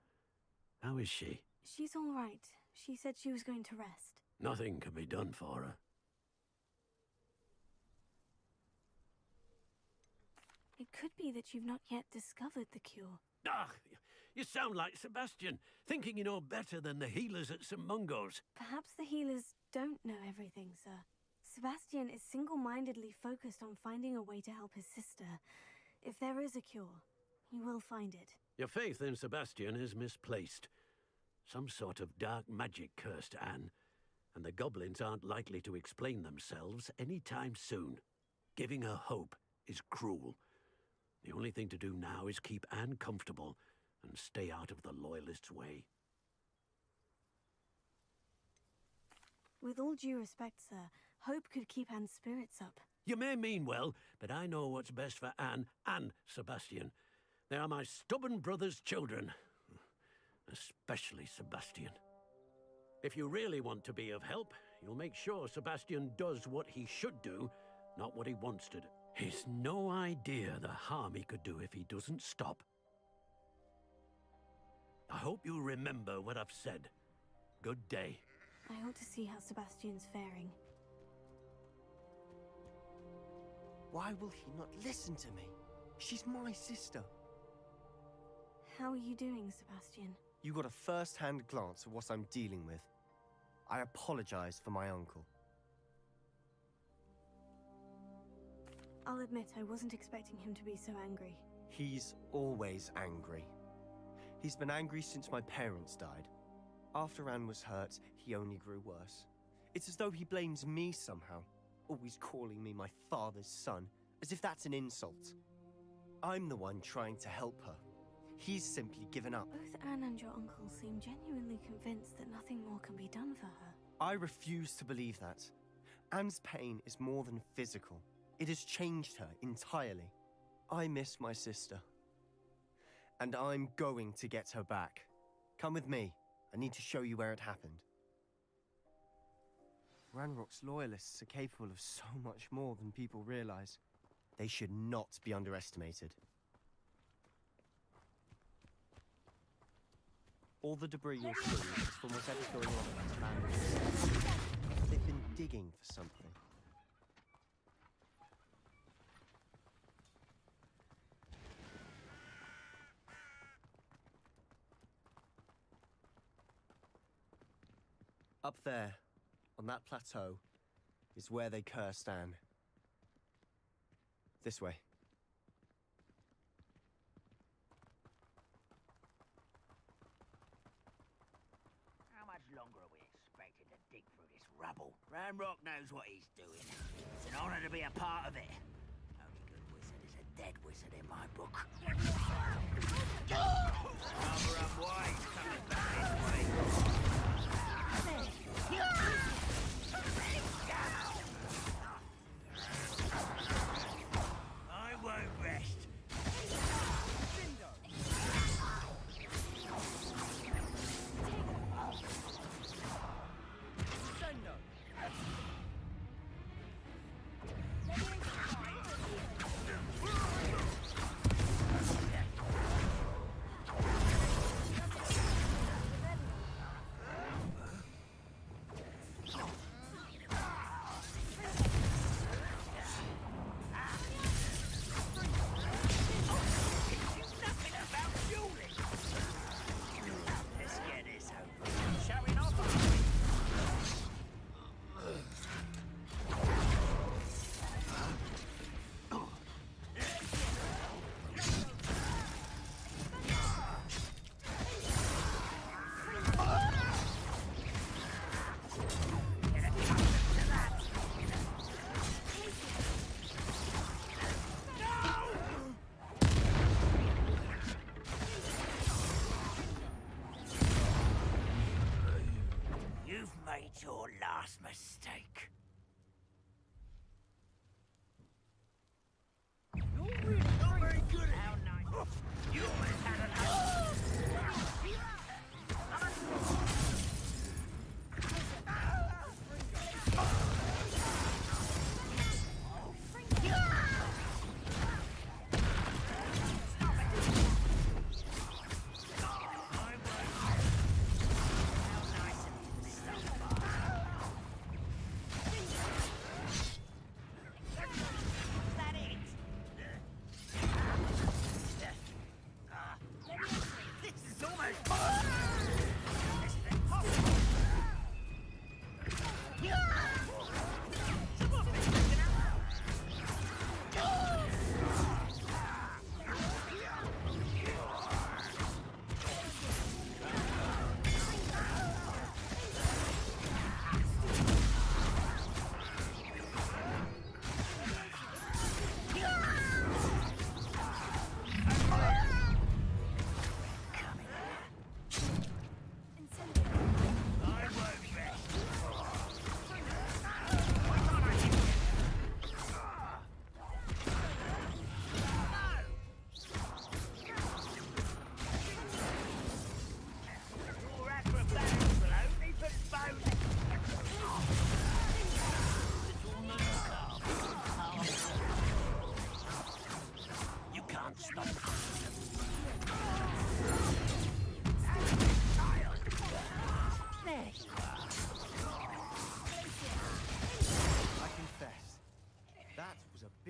How is she? She's all right. She said she was going to rest. Nothing can be done for her. It could be that you've not yet discovered the cure. Ah, you sound like Sebastian, thinking you know better than the healers at St. Mungo's. Perhaps the healers don't know everything, sir. Sebastian is single-mindedly focused on finding a way to help his sister. If there is a cure, he will find it. Your faith in Sebastian is misplaced. Some sort of dark magic cursed Anne, and the goblins aren't likely to explain themselves anytime soon. Giving her hope is cruel. The only thing to do now is keep Anne comfortable and stay out of the Loyalists' way. With all due respect, sir, hope could keep Anne's spirits up. You may mean well, but I know what's best for Anne and Sebastian. They are my stubborn brother's children. Especially Sebastian. If you really want to be of help, you'll make sure Sebastian does what he should do, not what he wants to do. He's no idea the harm he could do if he doesn't stop. I hope you remember what I've said. Good day. I ought to see how Sebastian's faring. Why will he not listen to me? She's my sister. How are you doing, Sebastian? You got a first-hand glance at what I'm dealing with. I apologize for my uncle. I'll admit I wasn't expecting him to be so angry. He's always angry. He's been angry since my parents died. After Anne was hurt, he only grew worse. It's as though he blames me somehow, always calling me my father's son, as if that's an insult. I'm the one trying to help her. He's simply given up. Both Anne and your uncle seem genuinely convinced that nothing more can be done for her. I refuse to believe that. Anne's pain is more than physical. It has changed her entirely. I miss my sister. And I'm going to get her back. Come with me. I need to show you where it happened. Ranrock's loyalists are capable of so much more than people realize. They should not be underestimated. All the debris you're seeing is from whatever's going on in that land. They've been digging for something. Up there, on that plateau, is where they cursed Anne. This way. How much longer are we expected to dig through this rubble? Ranrock knows what he's doing. It's an honor to be a part of it. Only good wizard is a dead wizard in my book. Cover up wide, coming back this way. I won't rest.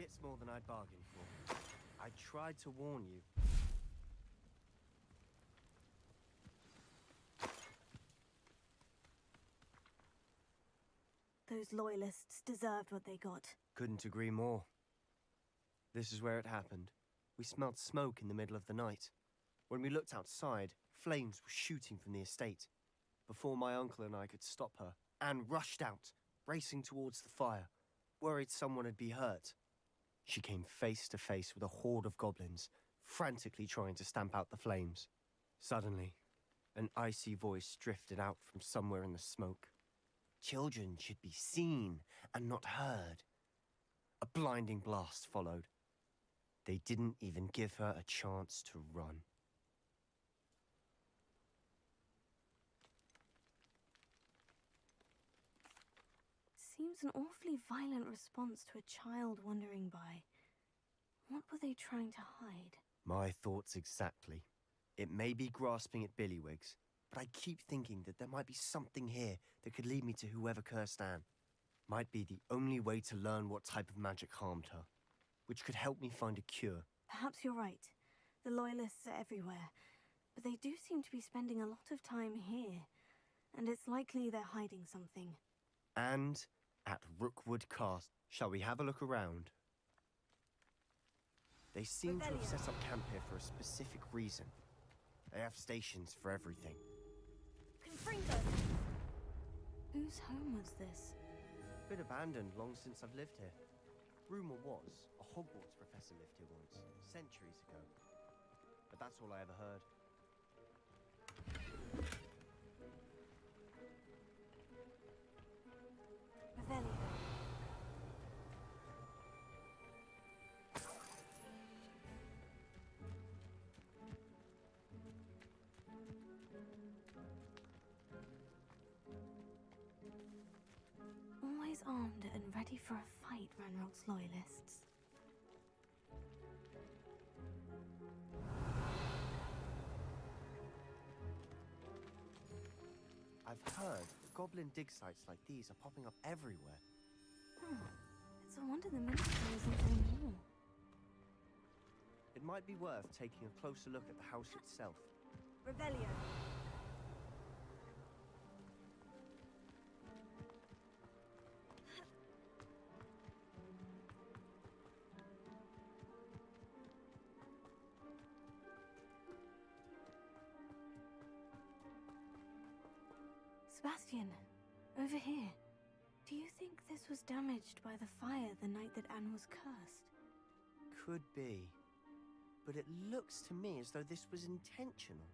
bit's more than I'd bargained for. I tried to warn you. Those loyalists deserved what they got. Couldn't agree more. This is where it happened. We smelled smoke in the middle of the night. When we looked outside, flames were shooting from the estate. Before my uncle and I could stop her, Anne rushed out, racing towards the fire, worried someone had been hurt. She came face to face with a horde of goblins, frantically trying to stamp out the flames. Suddenly, an icy voice drifted out from somewhere in the smoke. Children should be seen and not heard. A blinding blast followed. They didn't even give her a chance to run. Seems an awfully violent response to a child wandering by. What were they trying to hide? My thoughts exactly. It may be grasping at Billywigs, but I keep thinking that there might be something here that could lead me to whoever cursed Anne. Might be the only way to learn what type of magic harmed her, which could help me find a cure. Perhaps you're right. The Loyalists are everywhere, but they do seem to be spending a lot of time here, and it's likely they're hiding something. And at Rookwood Castle. Shall we have a look around? They seem to have set up camp here for a specific reason. They have stations for everything. Confringo! Whose home was this? Been abandoned long since I've lived here. Rumor was a Hogwarts professor lived here once, centuries ago. But that's all I ever heard. Revelio. Always armed and ready for a fight, Ranrock's loyalists. I've heard goblin dig sites like these are popping up everywhere. It's a wonder the ministry isn't doing more. It might be worth taking a closer look at the house itself. Revelio. Sebastian, over here. Do you think this was damaged by the fire the night that Anne was cursed? Could be. But it looks to me as though this was intentional.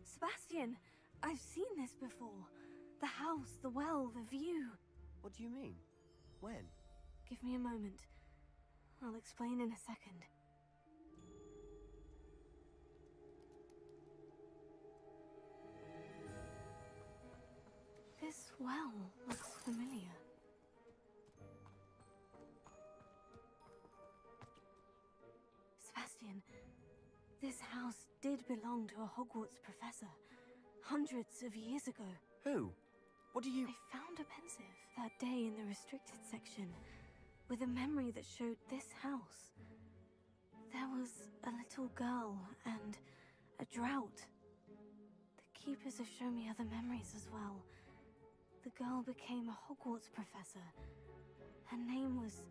Sebastian, I've seen this before. The house, the well, the view. What do you mean? When? Give me a moment. I'll explain in a second. This well looks familiar. Sebastian, this house did belong to a Hogwarts professor hundreds of years ago. Who? What do you... I found a pensive that day in the restricted section with a memory that showed this house. There was a little girl and a drought. The keepers have shown me other memories as well. The girl became a Hogwarts professor. Her name was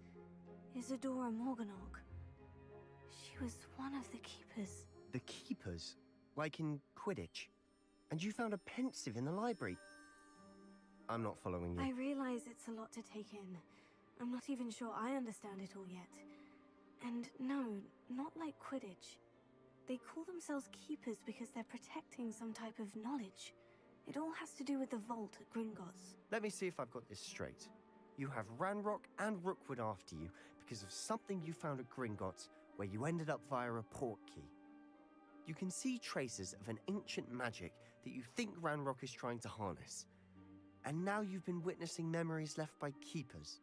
Isadora Morganach. She was one of the keepers. The keepers? Like in Quidditch? And you found a pensive in the library? I'm not following you. I realize it's a lot to take in. I'm not even sure I understand it all yet. And no, not like Quidditch. They call themselves keepers because they're protecting some type of knowledge. It all has to do with the vault at Gringotts. Let me see if I've got this straight. You have Ranrock and Rookwood after you because of something you found at Gringotts where you ended up via a port key. You can see traces of an ancient magic that you think Ranrock is trying to harness. And now you've been witnessing memories left by keepers.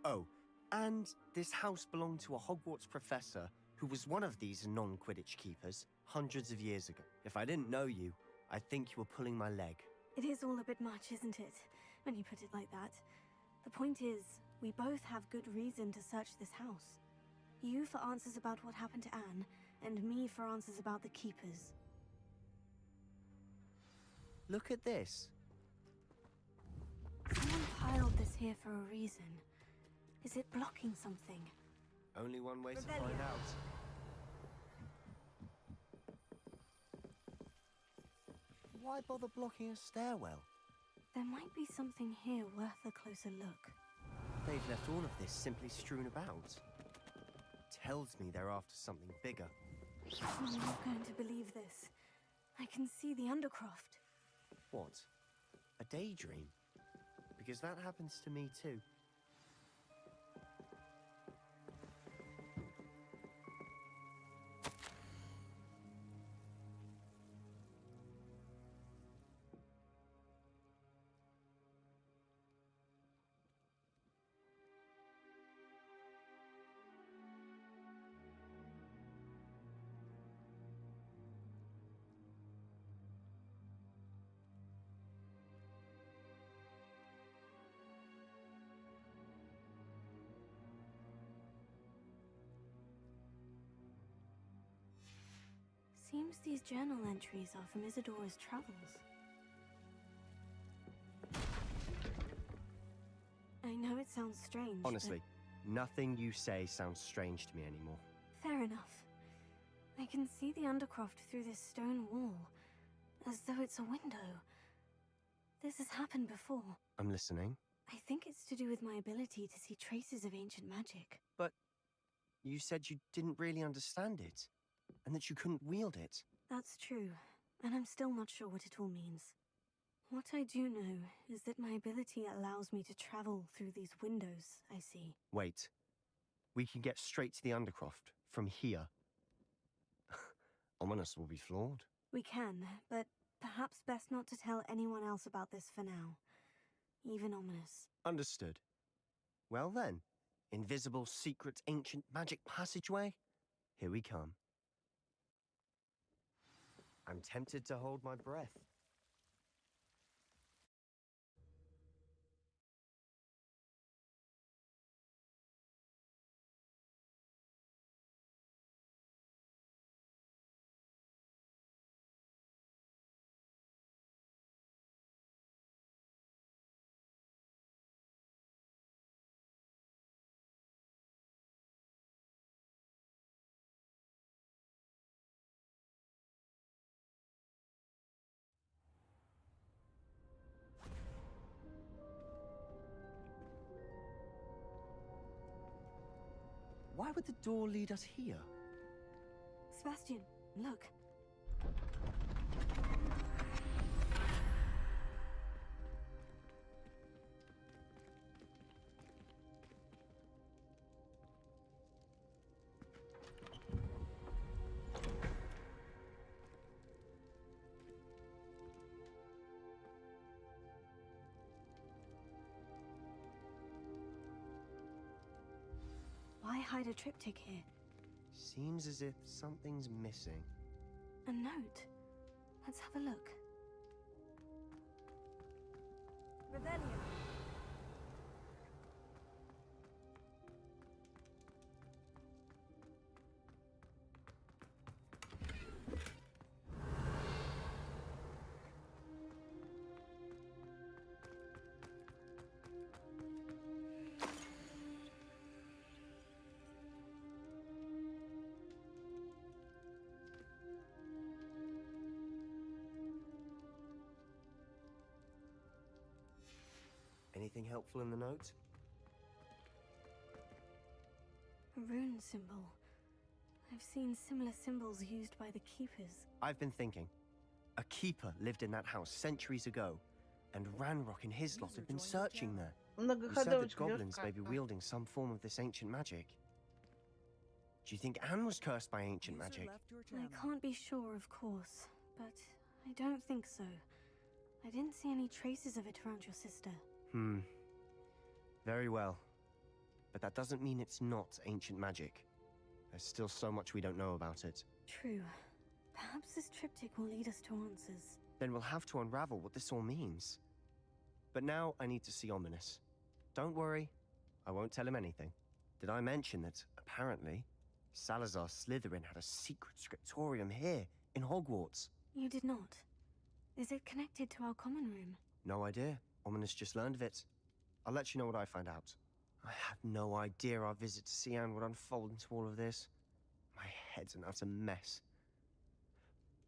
Oh, and this house belonged to a Hogwarts professor who was one of these non-Quidditch keepers hundreds of years ago. If I didn't know you, I'd think you were pulling my leg. It is all a bit much, isn't it? When you put it like that. The point is, we both have good reason to search this house. You for answers about what happened to Anne, and me for answers about the keepers. Look at this. Someone piled this here for a reason. Is it blocking something? Only one way to find out. Why bother blocking a stairwell? There might be something here worth a closer look. They've left all of this simply strewn about. Tells me they're after something bigger. I'm not going to believe this. I can see the Undercroft. What? A daydream? Because that happens to me too. Seems these journal entries are from Isadora's travels. I know it sounds strange, Honestly, nothing you say sounds strange to me anymore. Fair enough. I can see the Undercroft through this stone wall, as though it's a window. This has happened before. I'm listening. I think it's to do with my ability to see traces of ancient magic. But you said you didn't really understand it, and that you couldn't wield it. That's true, and I'm still not sure what it all means. What I do know is that my ability allows me to travel through these windows I see. Wait. We can get straight to the Undercroft from here. Ominous will be flawed. We can, but perhaps best not to tell anyone else about this for now. Even Ominous. Understood. Well then, invisible, secret, ancient magic passageway? Here we come. I'm tempted to hold my breath. Why would the door lead us here? Sebastian, look. Why hide a triptych here? Seems as if something's missing. A note. Let's have a look. Revelio. Anything helpful in the note? A rune symbol. I've seen similar symbols used by the keepers. I've been thinking. A keeper lived in that house centuries ago, and Ranrock and his lot have been searching there. You said that goblins may be wielding some form of this ancient magic. Do you think Anne was cursed by ancient magic? I can't be sure, of course, but I don't think so. I didn't see any traces of it around your sister. Very well. But that doesn't mean it's not ancient magic. There's still so much we don't know about it. True. Perhaps this triptych will lead us to answers. Then we'll have to unravel what this all means. But now I need to see Ominous. Don't worry, I won't tell him anything. Did I mention that, apparently, Salazar Slytherin had a secret scriptorium here, in Hogwarts? You did not. Is it connected to our common room? No idea. Ominous just learned of it. I'll let you know what I find out. I had no idea our visit to see Anne would unfold into all of this. My head's an utter mess.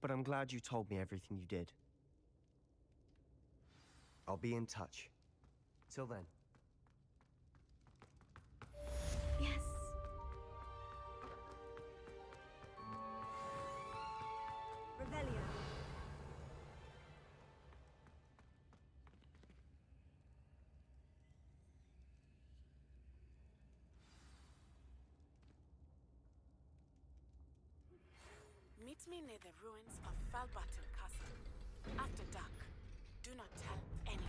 But I'm glad you told me everything you did. I'll be in touch. Till then. Yes. Revelio. Meet me near the ruins of Falbaton Castle. After dark. Do not tell anyone.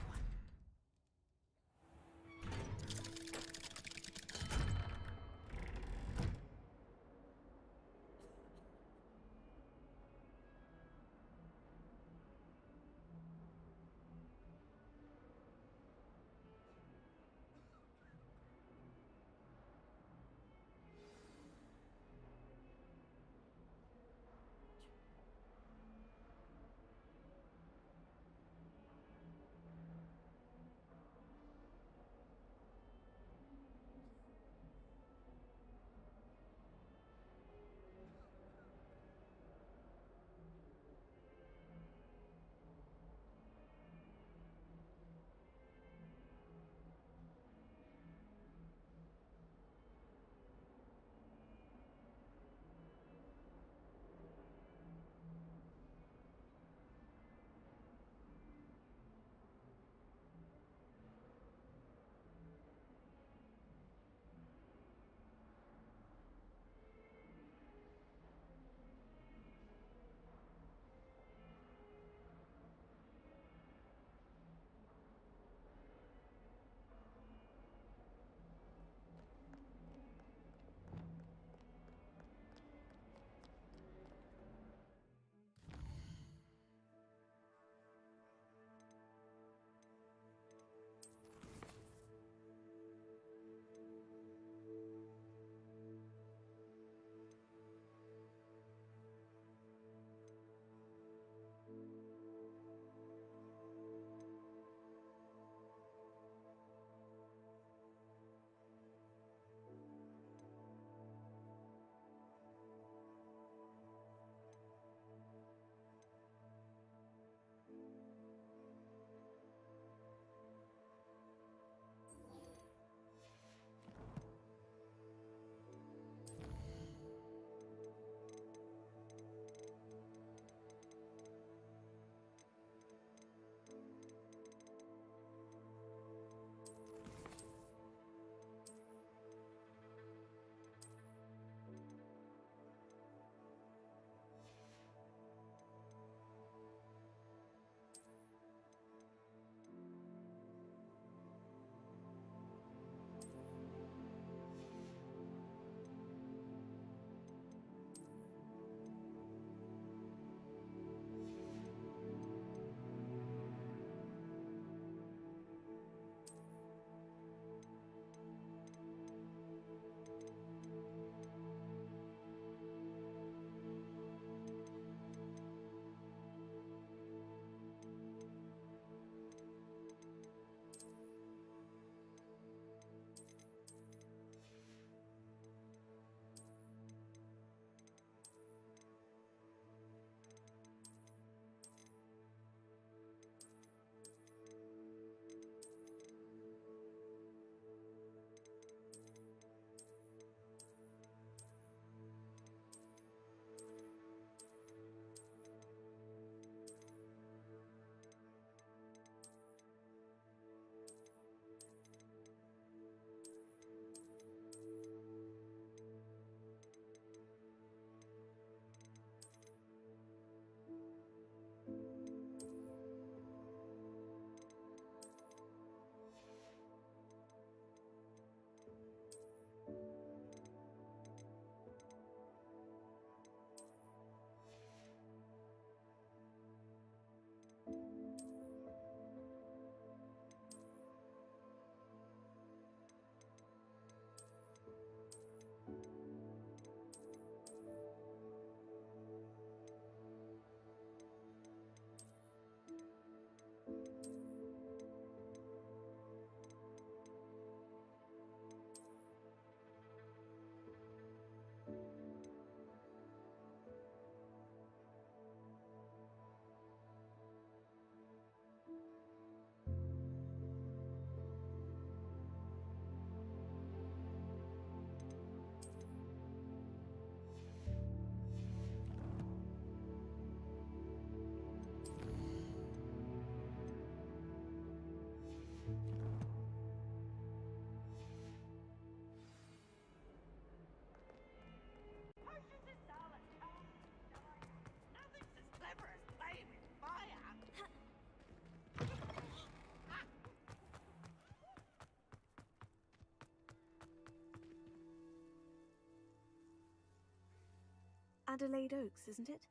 Adelaide Oaks, isn't it?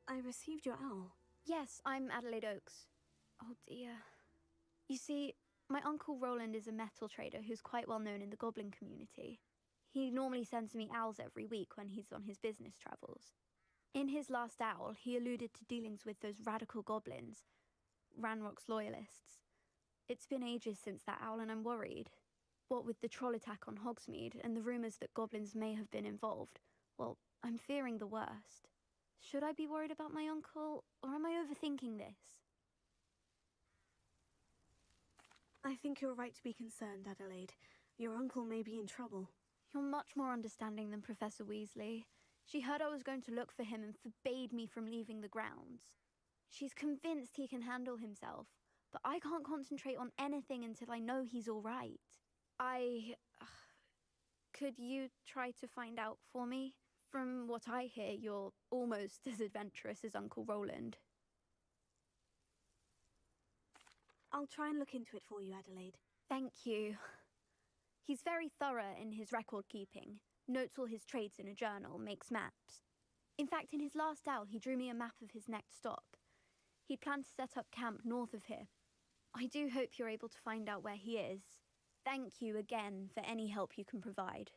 I received your owl. Yes, I'm Adelaide Oaks. Oh dear. You see, my Uncle Roland is a metal trader who's quite well known in the goblin community. He normally sends me owls every week when he's on his business travels. In his last owl, he alluded to dealings with those radical goblins, Ranrock's loyalists. It's been ages since that owl and I'm worried. What with the troll attack on Hogsmeade and the rumours that goblins may have been involved, well, I'm fearing the worst. Should I be worried about my uncle, or am I overthinking this? I think you're right to be concerned, Adelaide. Your uncle may be in trouble. You're much more understanding than Professor Weasley. She heard I was going to look for him and forbade me from leaving the grounds. She's convinced he can handle himself, but I can't concentrate on anything until I know he's all right. Could you try to find out for me? From what I hear, you're almost as adventurous as Uncle Roland. I'll try and look into it for you, Adelaide. Thank you. He's very thorough in his record keeping, notes all his trades in a journal, makes maps. In fact, in his last owl, he drew me a map of his next stop. He'd planned to set up camp north of here. I do hope you're able to find out where he is. Thank you again for any help you can provide.